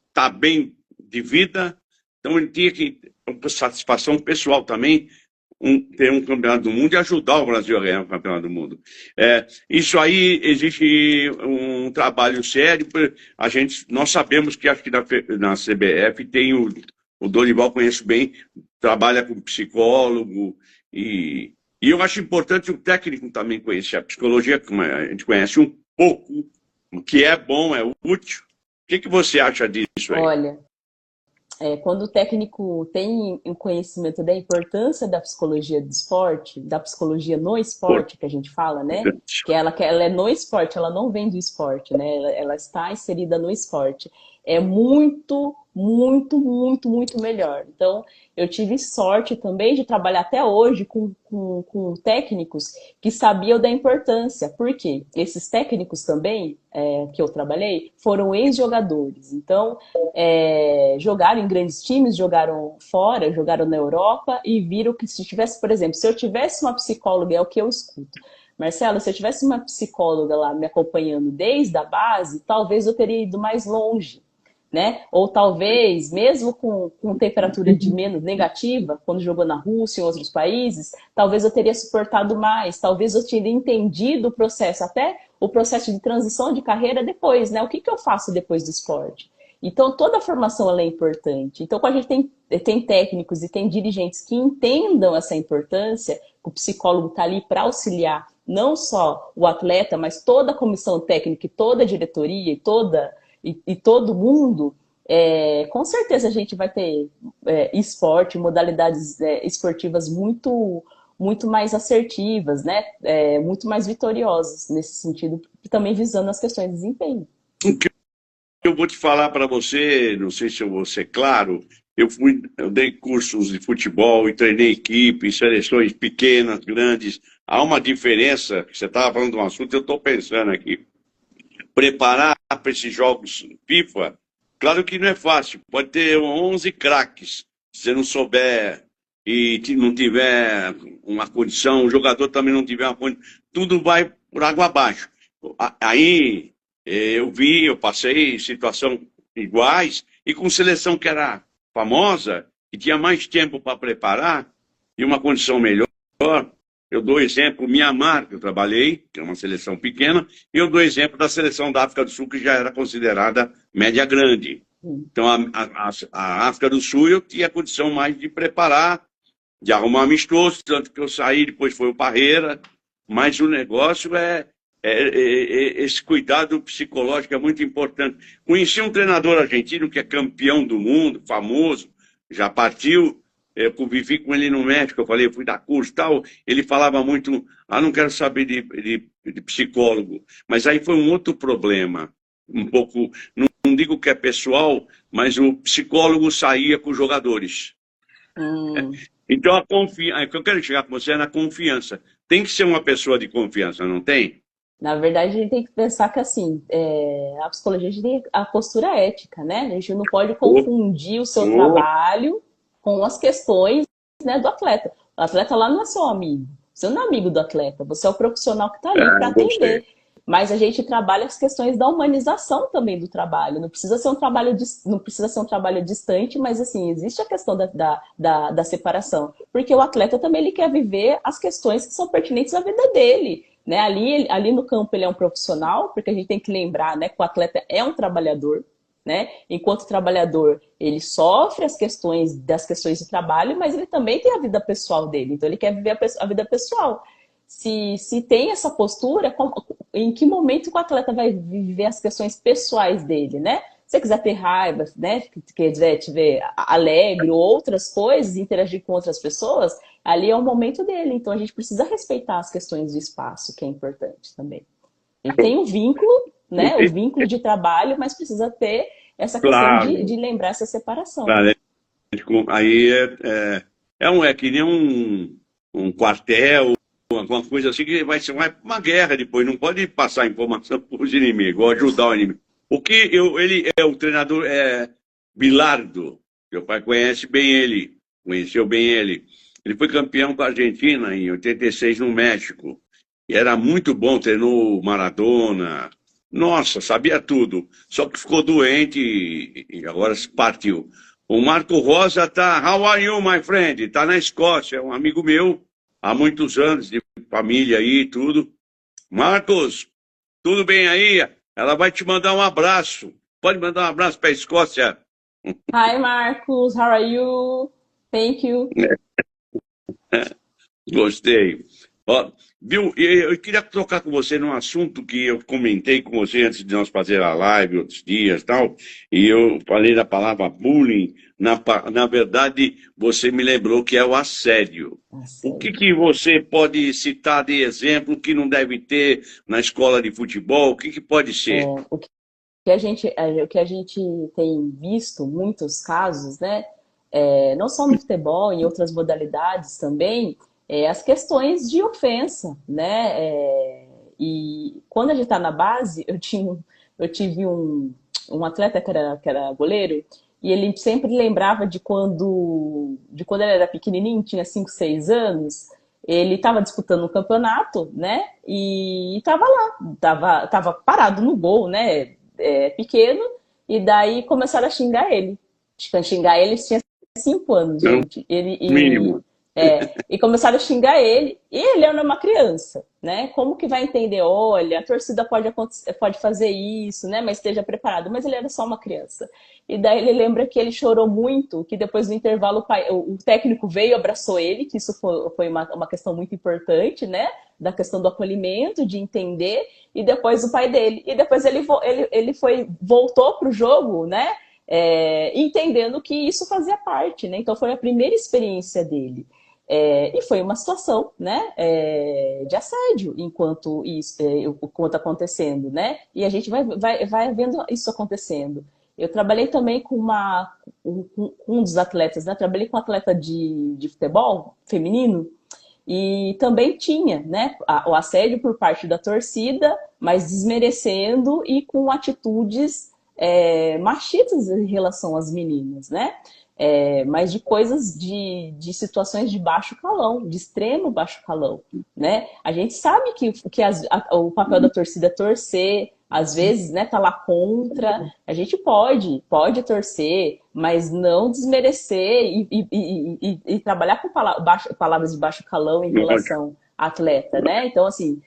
S1: está bem de vida. Então ele tinha que, com satisfação pessoal também, ter um campeonato do mundo e ajudar o Brasil a ganhar o campeonato do mundo. Isso aí existe um trabalho sério. Nós sabemos que acho que na CBF tem o Dorival, conheço bem, trabalha com psicólogo e eu acho importante o técnico também conhecer a psicologia, como a gente conhece um pouco, o que é bom, é útil. O que você acha disso aí?
S2: Olha, quando o técnico tem o conhecimento da importância da psicologia do esporte, da psicologia no esporte, que a gente fala, né? Que ela é no esporte, ela não vem do esporte, né? Ela está inserida no esporte. É muito, muito, muito, muito melhor. Então, eu tive sorte também de trabalhar até hoje com técnicos que sabiam da importância. Por quê? Esses técnicos também, que eu trabalhei, foram ex-jogadores. Então, jogaram em grandes times, jogaram fora, jogaram na Europa e viram que se tivesse, por exemplo, se eu tivesse uma psicóloga, é o que eu escuto. Marcelo, se eu tivesse uma psicóloga lá me acompanhando desde a base, talvez eu teria ido mais longe. Né? Ou talvez, mesmo com temperatura de menos negativa, quando jogou na Rússia e em outros países, talvez eu teria suportado mais, talvez eu teria entendido o processo, até o processo de transição de carreira depois, né? O que eu faço depois do esporte? Então, toda a formação ela é importante. Então, quando a gente tem técnicos e tem dirigentes que entendam essa importância, o psicólogo está ali para auxiliar não só o atleta, mas toda a comissão técnica, toda a diretoria e todo mundo, com certeza a gente vai ter esporte, modalidades esportivas muito, muito mais assertivas, né? Muito mais vitoriosas nesse sentido, também visando as questões de desempenho.
S1: Eu vou te falar para você, não sei se eu vou ser claro, eu dei cursos de futebol e treinei equipes, seleções pequenas, grandes. Há uma diferença, você estava falando de um assunto, eu estou pensando aqui. Preparar para esses jogos FIFA, claro que não é fácil. Pode ter 11 craques, se você não souber e não tiver uma condição, o jogador também não tiver uma condição, tudo vai por água abaixo. Aí eu passei situação iguais e com seleção que era famosa e tinha mais tempo para preparar e uma condição melhor. Eu dou exemplo, Mianmar, que eu trabalhei, que é uma seleção pequena, e eu dou exemplo da seleção da África do Sul, que já era considerada média grande. Então, a África do Sul, eu tinha condição mais de preparar, de arrumar amistoso, tanto que eu saí, depois foi o Parreira, mas o negócio esse cuidado psicológico é muito importante. Conheci um treinador argentino que é campeão do mundo, famoso, já partiu. Eu convivi com ele no México, eu fui dar curso e tal, ele falava muito, não quero saber de psicólogo, mas aí foi um outro problema, um pouco, não digo que é pessoal, mas o psicólogo saía com os jogadores. Então, o que eu quero chegar com você é na confiança. Tem que ser uma pessoa de confiança, não tem?
S2: Na verdade, a gente tem que pensar que, assim, a psicologia a gente tem a postura ética, né? A gente não pode
S1: Ô,
S2: confundir o seu
S1: ô,
S2: trabalho com as questões, né, do atleta. O atleta lá não é seu amigo. Você não é amigo do atleta. Você é o profissional que está ali para
S1: gostei.
S2: atender. Mas a gente trabalha as questões da humanização também do trabalho. Não precisa ser um trabalho, não precisa ser um trabalho distante, mas, assim, existe a questão da separação. Porque o atleta também ele quer viver as questões que são pertinentes à vida dele. Né? Ali no campo ele é um profissional, porque a gente tem que lembrar, né, que o atleta é um trabalhador, né? Enquanto trabalhador, ele sofre das questões de trabalho, mas ele também tem a vida pessoal dele, então ele quer viver a vida pessoal. Se tem essa postura, em que momento que o atleta vai viver as questões pessoais dele, né? Se você quiser ter raiva, né? Quer dizer, te ver alegre ou outras coisas, interagir com outras pessoas, ali é o momento dele. Então a gente precisa respeitar as questões do espaço, que é importante também. Ele tem um vínculo, né? O vínculo de trabalho, mas precisa ter essa questão de
S1: Claro,
S2: lembrar essa separação.
S1: claro. Aí é que nem um quartel, alguma coisa assim, que vai ser uma guerra depois, não pode passar informação para os inimigos, ou ajudar o inimigo. Ele é o treinador Bilardo, meu pai conhece bem ele, conheceu bem ele. Ele foi campeão com a Argentina em 86 no México. E era muito bom, treinou o Maradona. Nossa, sabia tudo. Só que ficou doente e agora se partiu. O Marco Rosa tá. How are you, my friend? Tá na Escócia, é um amigo meu, há muitos anos, de família aí e tudo. Marcos, tudo bem aí? Ela vai te mandar um abraço. Pode mandar um abraço para a Escócia.
S2: Hi, Marcos. How are you? Thank you.
S1: Gostei. Ó, viu? Eu queria tocar com você num assunto que eu comentei com você antes de nós fazer a live, outros dias e tal, e eu falei da palavra bullying. Na verdade, você me lembrou que é o assédio. O que
S2: Assédio.
S1: que você pode citar de exemplo que não deve ter na escola de futebol? O que que pode ser?
S2: O que a gente tem visto muitos casos, né? Não só no futebol, em outras modalidades também, as questões de ofensa, né? E quando a gente está na base, eu tive um atleta que era goleiro, e ele sempre lembrava de quando ele era pequenininho, tinha 5 6 anos, ele estava disputando um campeonato, né? E estava lá, tava parado no gol, né? Pequeno, e daí começaram a xingar ele. Xingar ele, tinha 5 anos,
S1: Não,
S2: gente.
S1: mínimo.
S2: E começaram a xingar ele, e ele era uma criança, né? Como que vai entender? Olha, a torcida pode fazer isso, né? Mas esteja preparado. Mas ele era só uma criança. E daí ele lembra que ele chorou muito, que depois do intervalo o técnico veio, abraçou ele, que isso foi uma questão muito importante, né? Da questão do acolhimento, de entender, e depois o pai dele. E depois ele voltou para o jogo, né? Entendendo que isso fazia parte, né? Então foi a primeira experiência dele. E foi uma situação, né, de assédio enquanto acontecendo, né? E a gente vai vendo isso acontecendo. Eu trabalhei também com um dos atletas, né? Trabalhei com um atleta de futebol feminino e também tinha, né, o assédio por parte da torcida, mas desmerecendo e com atitudes machistas em relação às meninas, né? Mas de coisas de situações de baixo calão, de extremo baixo calão, né? A gente sabe que o papel da torcida é torcer, às vezes, né, tá lá contra. A gente pode torcer, mas não desmerecer e trabalhar com palavras de baixo calão em
S1: Lógico.
S2: relação à atleta, né? Então, assim,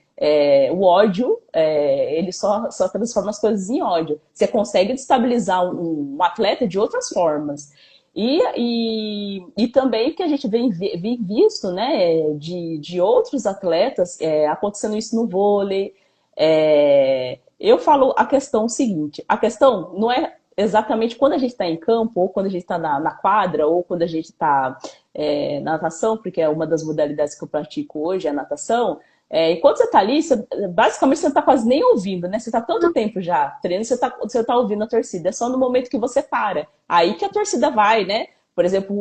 S2: o ódio, ele só transforma as coisas em ódio. Você consegue destabilizar um atleta de outras formas. E também que a gente vem visto, né, de outros atletas acontecendo isso no vôlei. Eu falo a questão seguinte: a questão não é exatamente quando a gente está em campo, ou quando a gente está na quadra, ou quando a gente está na natação, porque é uma das modalidades que eu pratico hoje, é a natação. Enquanto você está ali, basicamente você não está quase nem ouvindo, né? Você está tanto tempo já treinando, você tá ouvindo a torcida. É só no momento que você para. Aí que a torcida vai, né? Por exemplo,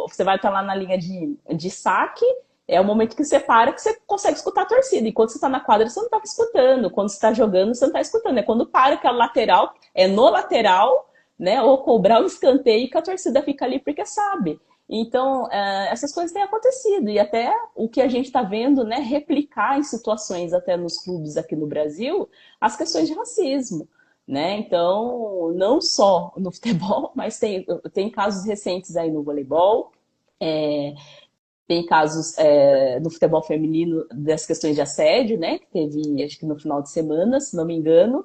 S2: você vai estar lá na linha de saque é o momento que você para, que você consegue escutar a torcida. Enquanto você está na quadra, você não está escutando. Quando você está jogando, você não está escutando. É quando para que a lateral, é no lateral, né? Ou cobrar o escanteio que a torcida fica ali porque sabe. Então, essas coisas têm acontecido. E até o que a gente está vendo, né? Replicar em situações até nos clubes aqui no Brasil, as questões de racismo. Né? Então, não só no futebol, mas tem casos recentes aí no voleibol, tem casos no futebol feminino das questões de assédio, né? Que teve, acho que no final de semana, se não me engano,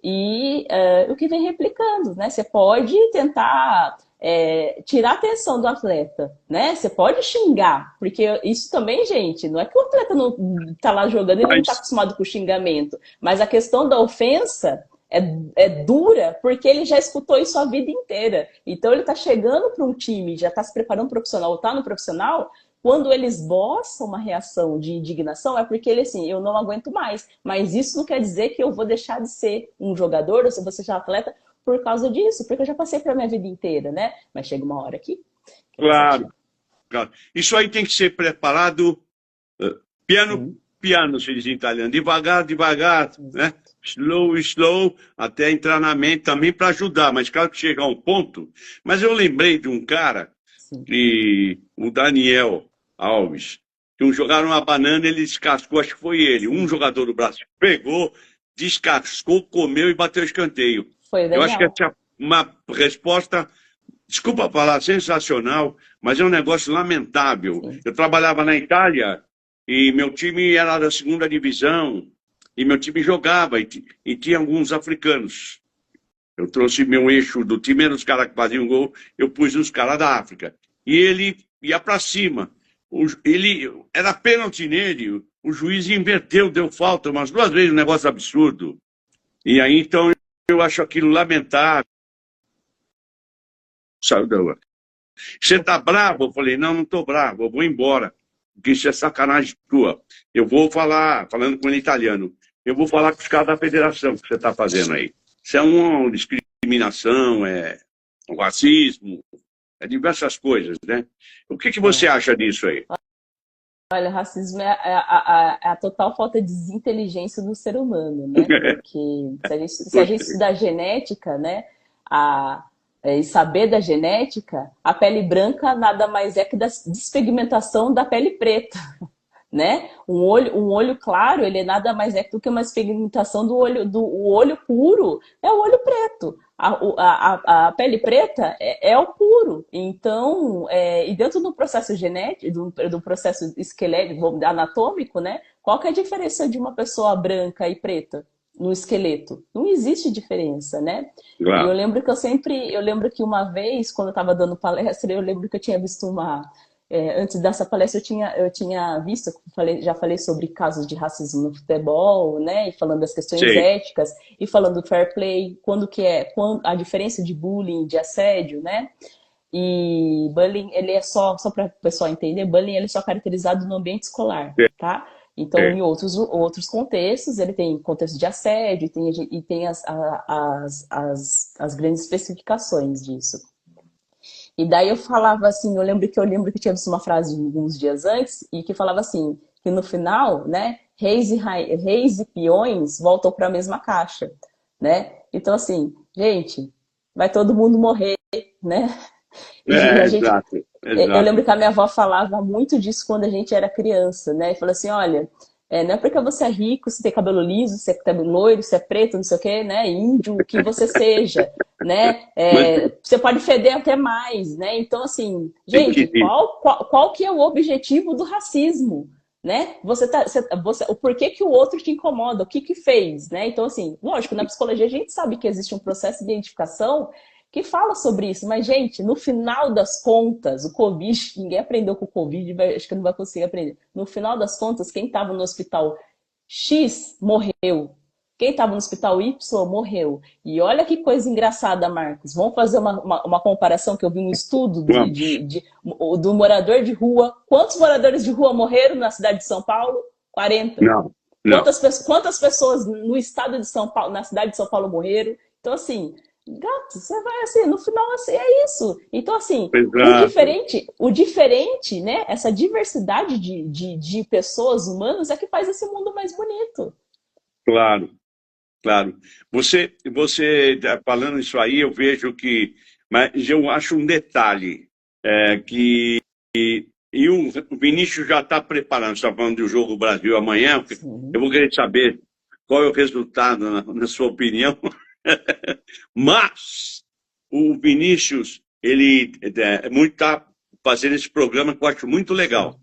S2: e o que vem replicando, né? Você pode tentar tirar a atenção do atleta, né? Você pode xingar, porque isso também, gente, não é que o atleta não está lá jogando e ele não está acostumado com o xingamento, mas a questão da ofensa é dura, porque ele já escutou isso a vida inteira. Então ele está chegando para um time, já está se preparando profissional, ou está no profissional, quando ele esboça uma reação de indignação, é porque ele, assim, eu não aguento mais. Mas isso não quer dizer que eu vou deixar de ser um jogador, ou se eu vou ser atleta, por causa disso, porque eu já passei pela minha vida inteira, né? Mas chega uma hora aqui.
S1: Claro, claro. Isso aí tem que ser preparado piano, piano, se diz em italiano. Devagar, devagar, né? Slow, slow, até entrar na mente também para ajudar. Mas claro que chega a um ponto. Mas eu lembrei de um cara, o Daniel Alves, que jogaram uma banana, ele descascou, acho que foi ele. Um jogador do Brasil pegou, descascou, comeu e bateu escanteio.
S2: Foi legal.
S1: Eu acho que essa é uma resposta, desculpa falar, sensacional, mas é um negócio lamentável.
S2: Sim.
S1: Eu trabalhava na Itália e meu time era da segunda divisão e meu time jogava e tinha alguns africanos. Eu trouxe meu eixo do time, eram os caras que faziam gol, eu pus os caras da África. E ele ia para cima. Ele era pênalti nele, o juiz inverteu, deu falta umas 2 vezes, um negócio absurdo. E aí, então, eu acho aquilo lamentável. Saiu da rua. Você tá bravo? Eu falei, não estou bravo, eu vou embora. Porque isso é sacanagem tua. Eu vou falar, falando com ele italiano, eu vou falar com os caras da federação que você está fazendo aí. Isso é uma discriminação, é um racismo, é diversas coisas, né? O que você acha disso aí?
S2: Olha, racismo é a total falta de desinteligência do ser humano, né? Porque se a gente estudar genética, né? E saber da genética, a pele branca nada mais é que da despigmentação da pele preta, né? Um olho claro, ele nada mais é do que uma despigmentação do olho puro, é o olho preto. A pele preta é o puro. Então, e dentro do processo genético, do processo esquelético, anatômico, né? Qual que é a diferença de uma pessoa branca e preta no esqueleto? Não existe diferença, né?
S1: Claro.
S2: E eu lembro que uma vez, quando eu estava dando palestra, eu lembro que eu tinha visto antes dessa palestra eu tinha visto, já falei sobre casos de racismo no futebol, né? E falando das questões éticas, e falando do fair play, quando a diferença de bullying, de assédio, né? E bullying, ele é só para o pessoal entender, bullying ele é só caracterizado no ambiente escolar, tá? Então, em outros contextos, ele tem contexto de assédio e tem as grandes especificações disso. E daí eu falava assim, eu lembro que eu tinha visto uma frase alguns dias antes, e que falava assim, que no final, né, reis e peões voltam para a mesma caixa, né? Então assim, gente, vai todo mundo morrer, né?
S1: Exato.
S2: Eu lembro que a minha avó falava muito disso quando a gente era criança, né? E falou assim, olha, não é porque você é rico, você tem cabelo liso, você é cabelo loiro, você é preto, não sei o quê, né? Índio, o que você seja, né? Você pode feder até mais, né? Então, assim, gente, qual que é o objetivo do racismo, né? O porquê que o outro te incomoda, o que fez, né? Então, assim, lógico, na psicologia a gente sabe que existe um processo de identificação que fala sobre isso, mas, gente, no final das contas, o Covid, ninguém aprendeu com o Covid, acho que não vai conseguir aprender. No final das contas, quem estava no hospital X morreu. Quem estava no hospital Y morreu. E olha que coisa engraçada, Marcos. Vamos fazer uma comparação que eu vi um estudo do morador de rua. Quantos moradores de rua morreram na cidade de São Paulo? 40.
S1: Não.
S2: Quantas pessoas no estado de São Paulo, na cidade de São Paulo morreram? Então, assim, gato, você vai assim, no final assim, é isso. Então, assim,
S1: Exato,
S2: o diferente, né? Essa diversidade de pessoas humanas é que faz esse mundo mais bonito.
S1: claro, claro. Você falando isso aí, eu vejo que, mas eu acho um detalhe que e o Vinícius já está preparando, você está falando do jogo Brasil amanhã, eu
S2: Sim,
S1: vou querer saber qual é o resultado, na sua opinião. Mas o Vinícius, ele muito está fazendo esse programa que eu acho muito
S2: sim.
S1: legal.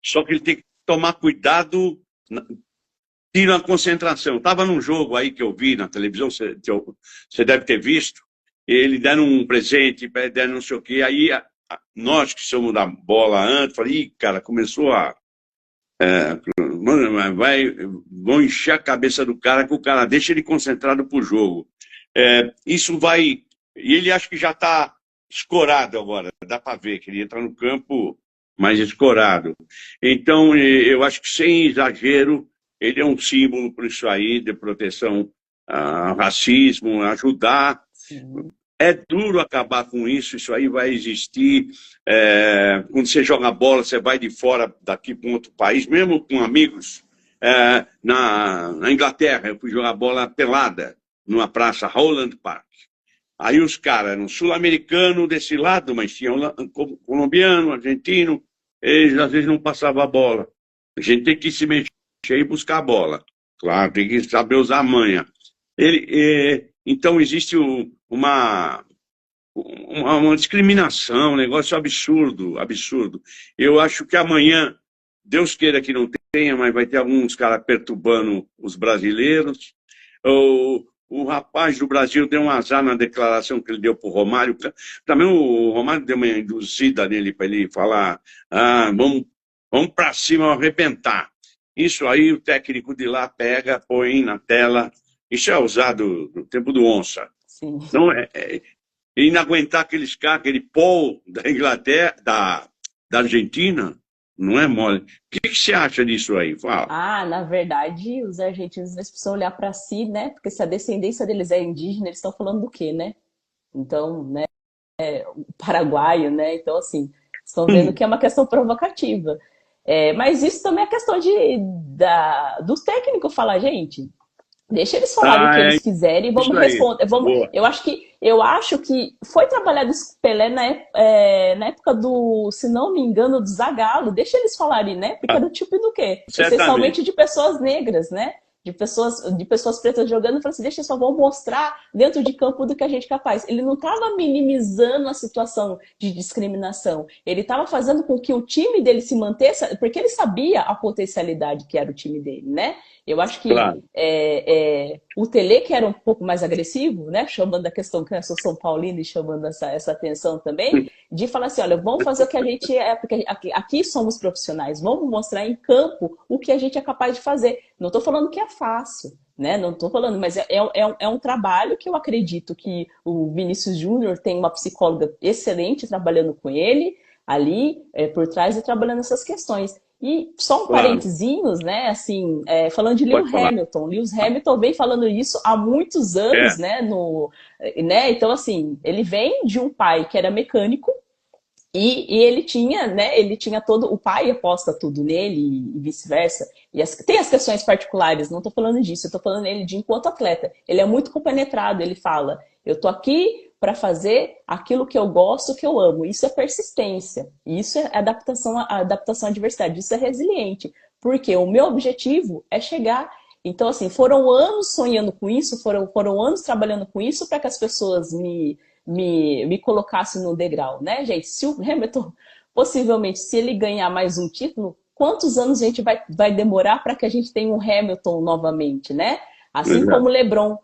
S1: Só que ele tem que tomar cuidado, tira a concentração. Estava num jogo aí que eu vi na televisão, você deve ter visto, ele deram um presente, deram não sei o quê, aí nós que somos da bola antes, falei, ih, cara, começou a mano, mas vão encher a cabeça do cara que o cara deixa ele concentrado pro jogo. Isso vai. E ele acha que já está escorado agora, dá para ver que ele entra no campo mais escorado. Então, eu acho que sem exagero, ele é um símbolo por isso aí, de proteção ao racismo, ajudar.
S2: Sim.
S1: É duro acabar com isso, isso aí vai existir. Quando você joga bola, você vai de fora daqui para um outro país, mesmo com amigos. Na Inglaterra, eu fui jogar bola pelada, numa praça, Holland Park. Aí os caras eram sul-americanos desse lado, mas tinham colombiano, argentino, eles às vezes não passavam a bola. A gente tem que se mexer e buscar a bola. Claro, tem que saber usar a manha. Então existe uma discriminação, um negócio absurdo, absurdo. Eu acho que amanhã, Deus queira que não tenha, mas vai ter alguns caras perturbando os brasileiros. O rapaz do Brasil deu um azar na declaração que ele deu para o Romário. Também o Romário deu uma induzida nele para ele falar: vamos para cima, arrebentar. Isso aí o técnico de lá pega, põe na tela. Isso é usado no tempo do onça.
S2: Sim.
S1: Não e não aguentar aqueles caras, aquele Paul da Inglaterra, da Argentina, não é mole. O que você acha disso aí? Fala.
S2: Ah, na verdade, os argentinos eles precisam olhar para si, né? Porque se a descendência deles é indígena, eles estão falando do quê, né? Então, né, paraguaio, né? Então, assim, estão vendo que é uma questão provocativa. Mas isso também é questão do técnico falar, gente, deixa eles falarem o que
S1: Ah, é
S2: eles quiserem e
S1: isso
S2: vamos
S1: aí.
S2: responder. Vamos,
S1: Boa.
S2: eu acho que foi trabalhado esse Pelé na época do, se não me engano, do Zagallo. Deixa eles falarem, né? Porque era o tipo do quê?
S1: Certamente.
S2: Essencialmente de pessoas negras, né? De pessoas pretas jogando, e falou assim, deixa, só vamos mostrar dentro de campo do que a gente é capaz. Ele não estava minimizando a situação de discriminação. Ele estava fazendo com que o time dele se mantesse, porque ele sabia a potencialidade que era o time dele, né? Eu acho que
S1: Claro.
S2: o Tele, que era um pouco mais agressivo, né? Chamando a questão que eu sou São Paulino e chamando essa atenção também, de falar assim, olha, vamos fazer o que a gente é, porque aqui somos profissionais, vamos mostrar em campo o que a gente é capaz de fazer. Não estou falando que é fácil, né? Não estou falando, mas é um trabalho que eu acredito que o Vinícius Júnior tem uma psicóloga excelente trabalhando com ele ali por trás e trabalhando essas questões. E só um
S1: Claro.
S2: parentezinhos, né? Assim, falando de
S1: Pode
S2: Lewis
S1: falar.
S2: Hamilton. Lewis Hamilton vem falando isso há muitos anos,
S1: É,
S2: né? Né? Então, assim, ele vem de um pai que era mecânico e ele tinha, né? Ele tinha todo. O pai aposta tudo nele e vice-versa. Tem as questões particulares, não estou falando disso, eu estou falando ele de enquanto atleta. Ele é muito compenetrado, ele fala: eu tô aqui para fazer aquilo que eu gosto, que eu amo. Isso é persistência, isso é adaptação à diversidade, isso é resiliente. Porque o meu objetivo é chegar. Então, assim, foram anos sonhando com isso, foram anos trabalhando com isso para que as pessoas me colocasse no degrau, né, gente? Se o Hamilton, possivelmente, se ele ganhar mais um título, quantos anos a gente vai demorar para que a gente tenha um Hamilton novamente, né? Assim como o LeBron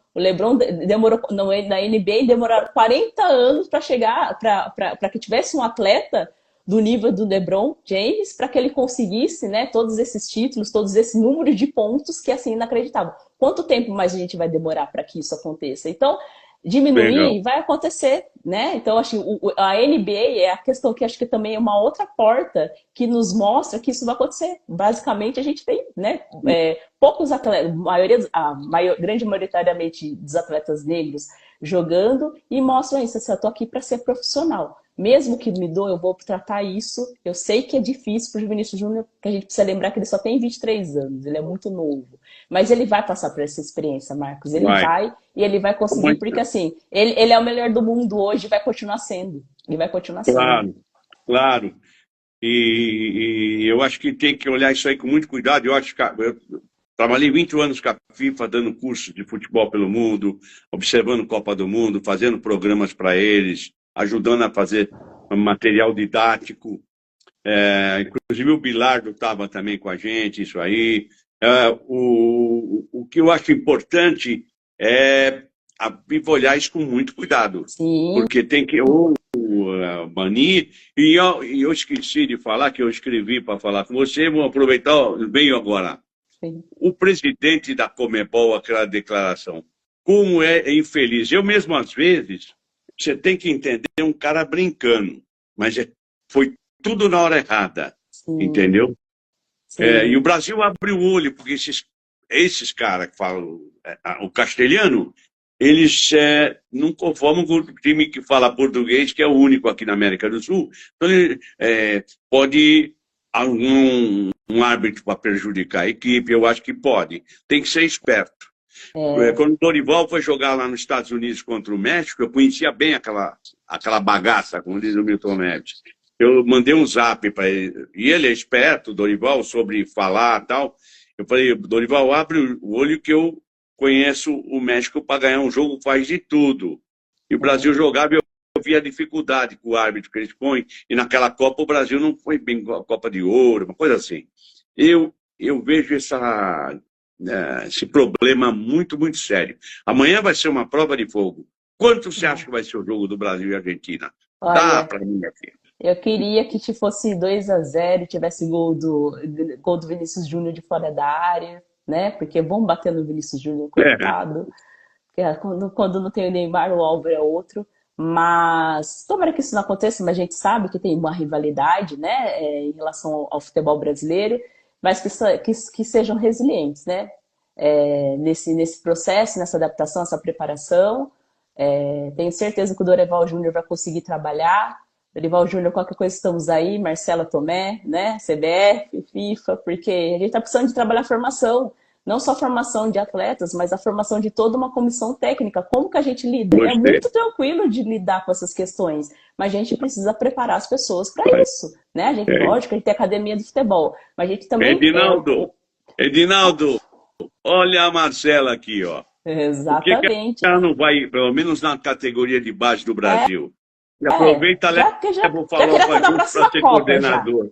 S2: demorou na NBA demoraram 40 anos para chegar, para que tivesse um atleta do nível do LeBron James, para que ele conseguisse, né, todos esses títulos, todos esse número de pontos que é assim inacreditável. Quanto tempo mais a gente vai demorar para que isso aconteça? Então,
S1: Legal.
S2: diminuir, vai acontecer, né? Então, acho que a NBA é a questão que acho que também é uma outra porta que nos mostra que isso vai acontecer. Basicamente, a gente tem, né, poucos atletas, grande maioritariamente dos atletas negros jogando e mostram isso, assim, eu tô aqui para ser profissional. Mesmo que me doa, eu vou tratar isso. Eu sei que é difícil para o Vinícius Júnior, que a gente precisa lembrar que ele só tem 23 anos, ele é muito novo. Mas ele vai passar por essa experiência, Marcos. Ele vai e ele vai conseguir, porque assim, ele é o melhor do mundo hoje e vai continuar sendo. E vai continuar sendo.
S1: Claro, claro. E eu acho que tem que olhar isso aí com muito cuidado. Eu acho que eu trabalhei 20 anos com a FIFA, dando cursos de futebol pelo mundo, observando Copa do Mundo, fazendo programas para eles, ajudando a fazer material didático. Inclusive o Bilardo estava também com a gente, isso aí. O que eu acho importante é a FIFA olhar isso com muito cuidado.
S2: Sim.
S1: Porque tem que banir. E eu esqueci de falar, que eu escrevi para falar com você, vou aproveitar, venho agora.
S2: Sim.
S1: O presidente da Conmebol, aquela declaração, como é infeliz. Eu mesmo, às vezes, você tem que entender um cara brincando, mas foi tudo na hora errada,
S2: Sim.
S1: entendeu?
S2: Sim.
S1: E o Brasil abre o olho, porque esses caras que falam o castelhano, eles não conformam com o time que fala português, que é o único aqui na América do Sul. Então, pode um árbitro para prejudicar a equipe, eu acho que pode. Tem que ser esperto. Quando o Dorival foi jogar lá nos Estados Unidos contra o México, eu conhecia bem aquela bagaça, como diz o Milton Neves. Eu mandei um zap para ele, e ele é esperto, Dorival, sobre falar e tal. Eu falei, Dorival, abre o olho que eu conheço o México para ganhar um jogo, faz de tudo. E o Brasil jogava e eu via a dificuldade com o árbitro que eles põem, e naquela Copa o Brasil não foi bem a Copa de Ouro, uma coisa assim. Eu vejo esse problema muito, muito sério. Amanhã vai ser uma prova de fogo. Quanto você acha que vai ser o jogo do Brasil e Argentina? Dá para mim aqui.
S2: Eu queria que fosse 2-0, tivesse gol do Vinícius Júnior de fora da área, né? Porque é bom bater no Vinícius Júnior, coitado. Porque quando não tem o Neymar, o Álvaro é outro. Mas tomara que isso não aconteça, mas a gente sabe que tem uma rivalidade, né, em relação ao futebol brasileiro, mas que sejam resilientes, né? Nesse processo, nessa adaptação, essa preparação. Tenho certeza que o Dorival Júnior vai conseguir trabalhar. Dorival Júnior, qualquer coisa, estamos aí, Marcela Tomé, né? CBF, FIFA, porque a gente está precisando de trabalhar a formação, não só a formação de atletas, mas a formação de toda uma comissão técnica. Como que a gente lida? É muito tranquilo de lidar com essas questões, mas a gente precisa preparar as pessoas para isso, né? A gente, lógico, a gente tem academia de futebol, mas a gente também...
S1: Edinaldo, olha a Marcela aqui, ó.
S2: Exatamente.
S1: Por que ela não vai, pelo menos na categoria de base do Brasil? E aproveita, vou falar para ser coordenador.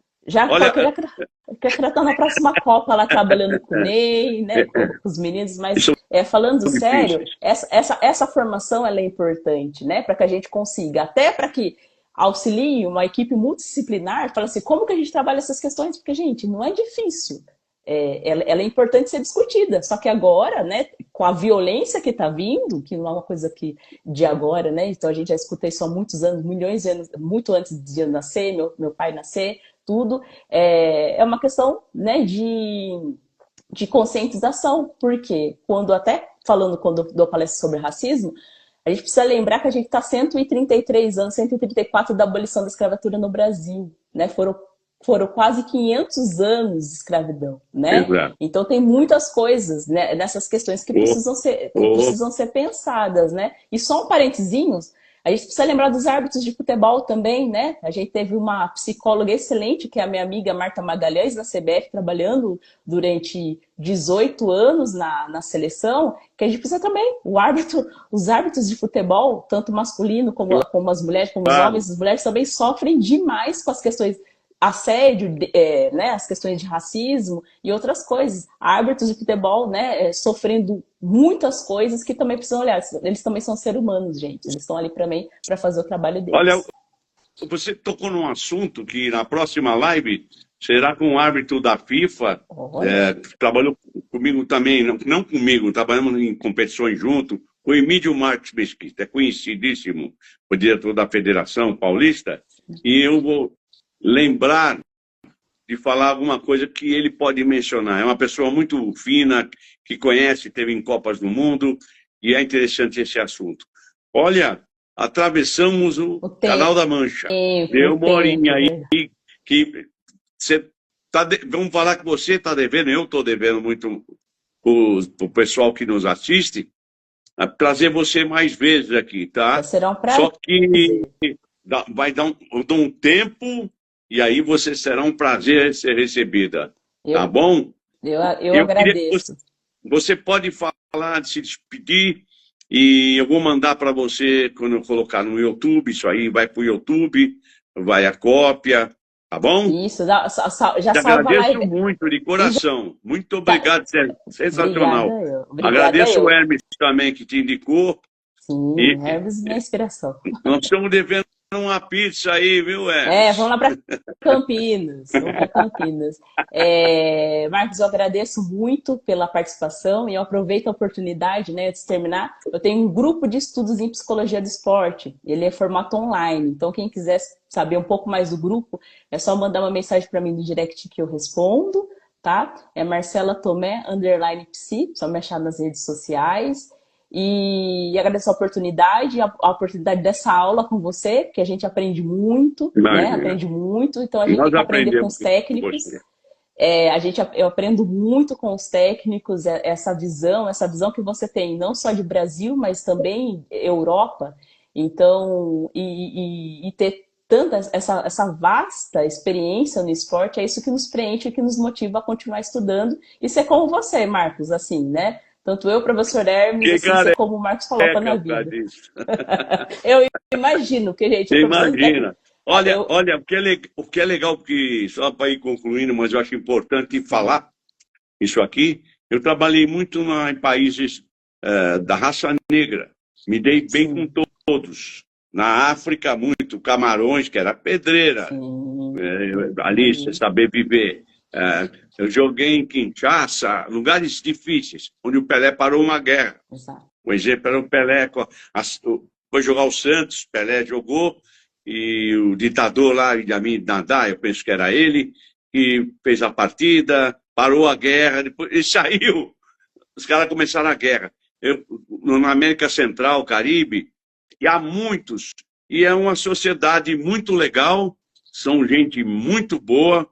S2: Porque ela está na próxima Copa, lá trabalhando com o Ney, né, com os meninos, mas falando sério, essa formação ela é importante, né, para que a gente consiga, até para que auxilie uma equipe multidisciplinar, fala assim, como que a gente trabalha essas questões? Porque, gente, não é difícil. Ela é importante ser discutida, só que agora, né, com a violência que está vindo, que não é uma coisa de agora, né, então a gente já escuta isso há muitos anos, milhões de anos, muito antes de eu nascer, meu pai nascer, tudo, é uma questão, né, de conscientização, porque quando eu dou palestra sobre racismo, a gente precisa lembrar que a gente está 133 anos, 134 da abolição da escravatura no Brasil, né, foram quase 500 anos de escravidão, né?
S1: Exato.
S2: Então tem muitas coisas, né, nessas questões que precisam ser pensadas, né? E só um parentezinho, a gente precisa lembrar dos árbitros de futebol também, né? A gente teve uma psicóloga excelente, que é a minha amiga Marta Magalhães, na CBF, trabalhando durante 18 anos na seleção, que a gente precisa também, os árbitros de futebol, tanto masculino como as mulheres, como os homens, as mulheres também sofrem demais com as questões assédio, né, as questões de racismo e outras coisas. Árbitros de futebol, né, sofrendo muitas coisas que também precisam olhar. Eles também são seres humanos, gente. Eles estão ali para fazer o trabalho deles.
S1: Olha, você tocou num assunto que na próxima live será com um árbitro da FIFA. Trabalhou comigo também, não comigo, trabalhamos em competições junto, o Emílio Marques Mesquita, é conhecidíssimo, o diretor da Federação Paulista, e eu vou lembrar de falar alguma coisa que ele pode mencionar. É uma pessoa muito fina, que conhece, teve em Copas do Mundo, e é interessante esse assunto. Olha, atravessamos o Canal da Mancha. Deu uma horinha aí que você vamos falar que você está devendo, eu estou devendo muito para o pessoal que nos assiste, a trazer você mais vezes aqui, tá?
S2: Será um prazer.
S1: Só que vai dar um tempo e aí você será um prazer ser recebida, tá bom?
S2: Eu agradeço.
S1: Você pode falar, se despedir, e eu vou mandar para você, quando eu colocar no YouTube, isso aí vai para o YouTube, vai a cópia, tá bom?
S2: Isso, já salva a
S1: agradeço
S2: live.
S1: muito, de coração. Muito obrigado, sensacional.
S2: Obrigada
S1: agradeço
S2: eu.
S1: o Hermes também, que te indicou.
S2: Sim, Hermes, minha inspiração.
S1: Nós estamos devendo uma pizza aí, viu, Hermes?
S2: Vamos lá para Campinas. Vamos para Campinas. Marcos, eu agradeço muito pela participação e eu aproveito a oportunidade, né, antes de terminar. Eu tenho um grupo de estudos em psicologia do esporte. Ele é formato online. Então, quem quiser saber um pouco mais do grupo, é só mandar uma mensagem para mim no direct que eu respondo, tá? É Marcela Tomé, _psi, só me achar nas redes sociais. E agradeço a oportunidade dessa aula com você, porque a gente aprende muito, né? Aprende muito, então a gente tem que aprender com os técnicos. Eu aprendo muito com os técnicos, essa visão que você tem, não só de Brasil, mas também Europa. Então, e ter tanta essa vasta experiência no esporte, é isso que nos preenche e que nos motiva a continuar estudando. E ser como você, Marcos, assim, né? Tanto eu, professor Hermes, assim, como o Marcos falou na vida. Eu imagino que a gente...
S1: Você imagina. Olha, o que é legal, que, só para ir concluindo, mas eu acho importante falar isso aqui, eu trabalhei muito em países da raça negra, me dei bem com todos. Na África, muito, Camarões, que era pedreira, ali, você saber viver. Eu joguei em Kinshasa, lugares difíceis, onde o Pelé parou uma guerra.
S2: Exato.
S1: O exemplo era o Pelé, foi jogar o Santos, Pelé jogou, e o ditador lá, Idi Amin Dada, eu penso que era ele, que fez a partida, parou a guerra, depois ele saiu, os caras começaram a guerra. Na América Central, Caribe, e há muitos, e é uma sociedade muito legal, são gente muito boa,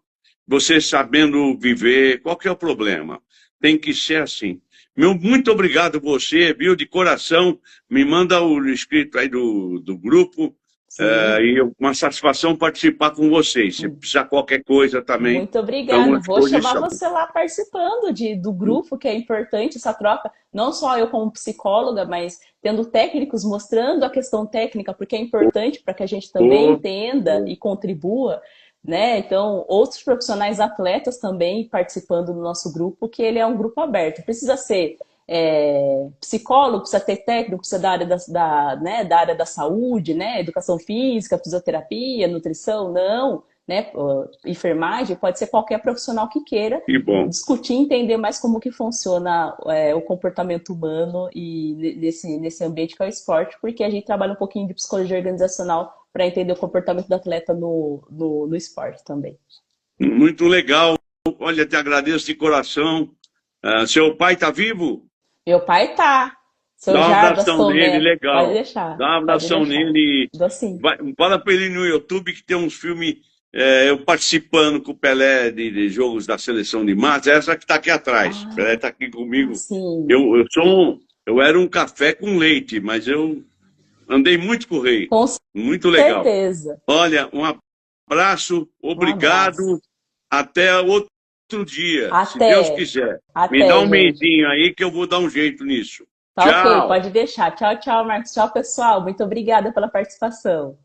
S1: você sabendo viver, qual que é o problema? Tem que ser assim. Muito obrigado você, viu, de coração, me manda o inscrito aí do grupo, e uma satisfação participar com vocês. Se precisar qualquer coisa também.
S2: Muito obrigada. Vou chamar você lá participando do grupo, que é importante essa troca. Não só eu como psicóloga, mas tendo técnicos mostrando a questão técnica, porque é importante para que a gente também entenda e contribua, né? Então, outros profissionais atletas também participando do nosso grupo, que ele é um grupo aberto. Precisa ser psicólogo, precisa ter técnico, precisa da área da área da saúde, né? Educação física, fisioterapia, nutrição, não, né? Enfermagem, pode ser qualquer profissional que queira discutir, entender mais como que funciona o comportamento humano e nesse ambiente que é o esporte, porque a gente trabalha um pouquinho de psicologia organizacional para entender o comportamento do atleta no esporte também.
S1: Muito legal. Olha, te agradeço de coração. Seu pai está vivo?
S2: Meu pai tá.
S1: Dá uma abração nele, legal.
S2: Pode deixar.
S1: Dá uma abração nele. Fala para ele no YouTube que tem uns filmes, eu participando com o Pelé de jogos da seleção de massa, essa que está aqui atrás. O Pelé está aqui comigo.
S2: Sim.
S1: Eu era um café com leite, mas eu andei muito com o rei. Muito legal.
S2: Com certeza.
S1: Olha, um abraço, obrigado.
S2: Um abraço.
S1: Até outro dia, se Deus quiser. Me dá um mêsinho aí que eu vou dar um jeito nisso.
S2: Tá,
S1: tchau.
S2: Ok, pode deixar. Tchau, tchau, Marcos. Tchau, pessoal. Muito obrigada pela participação.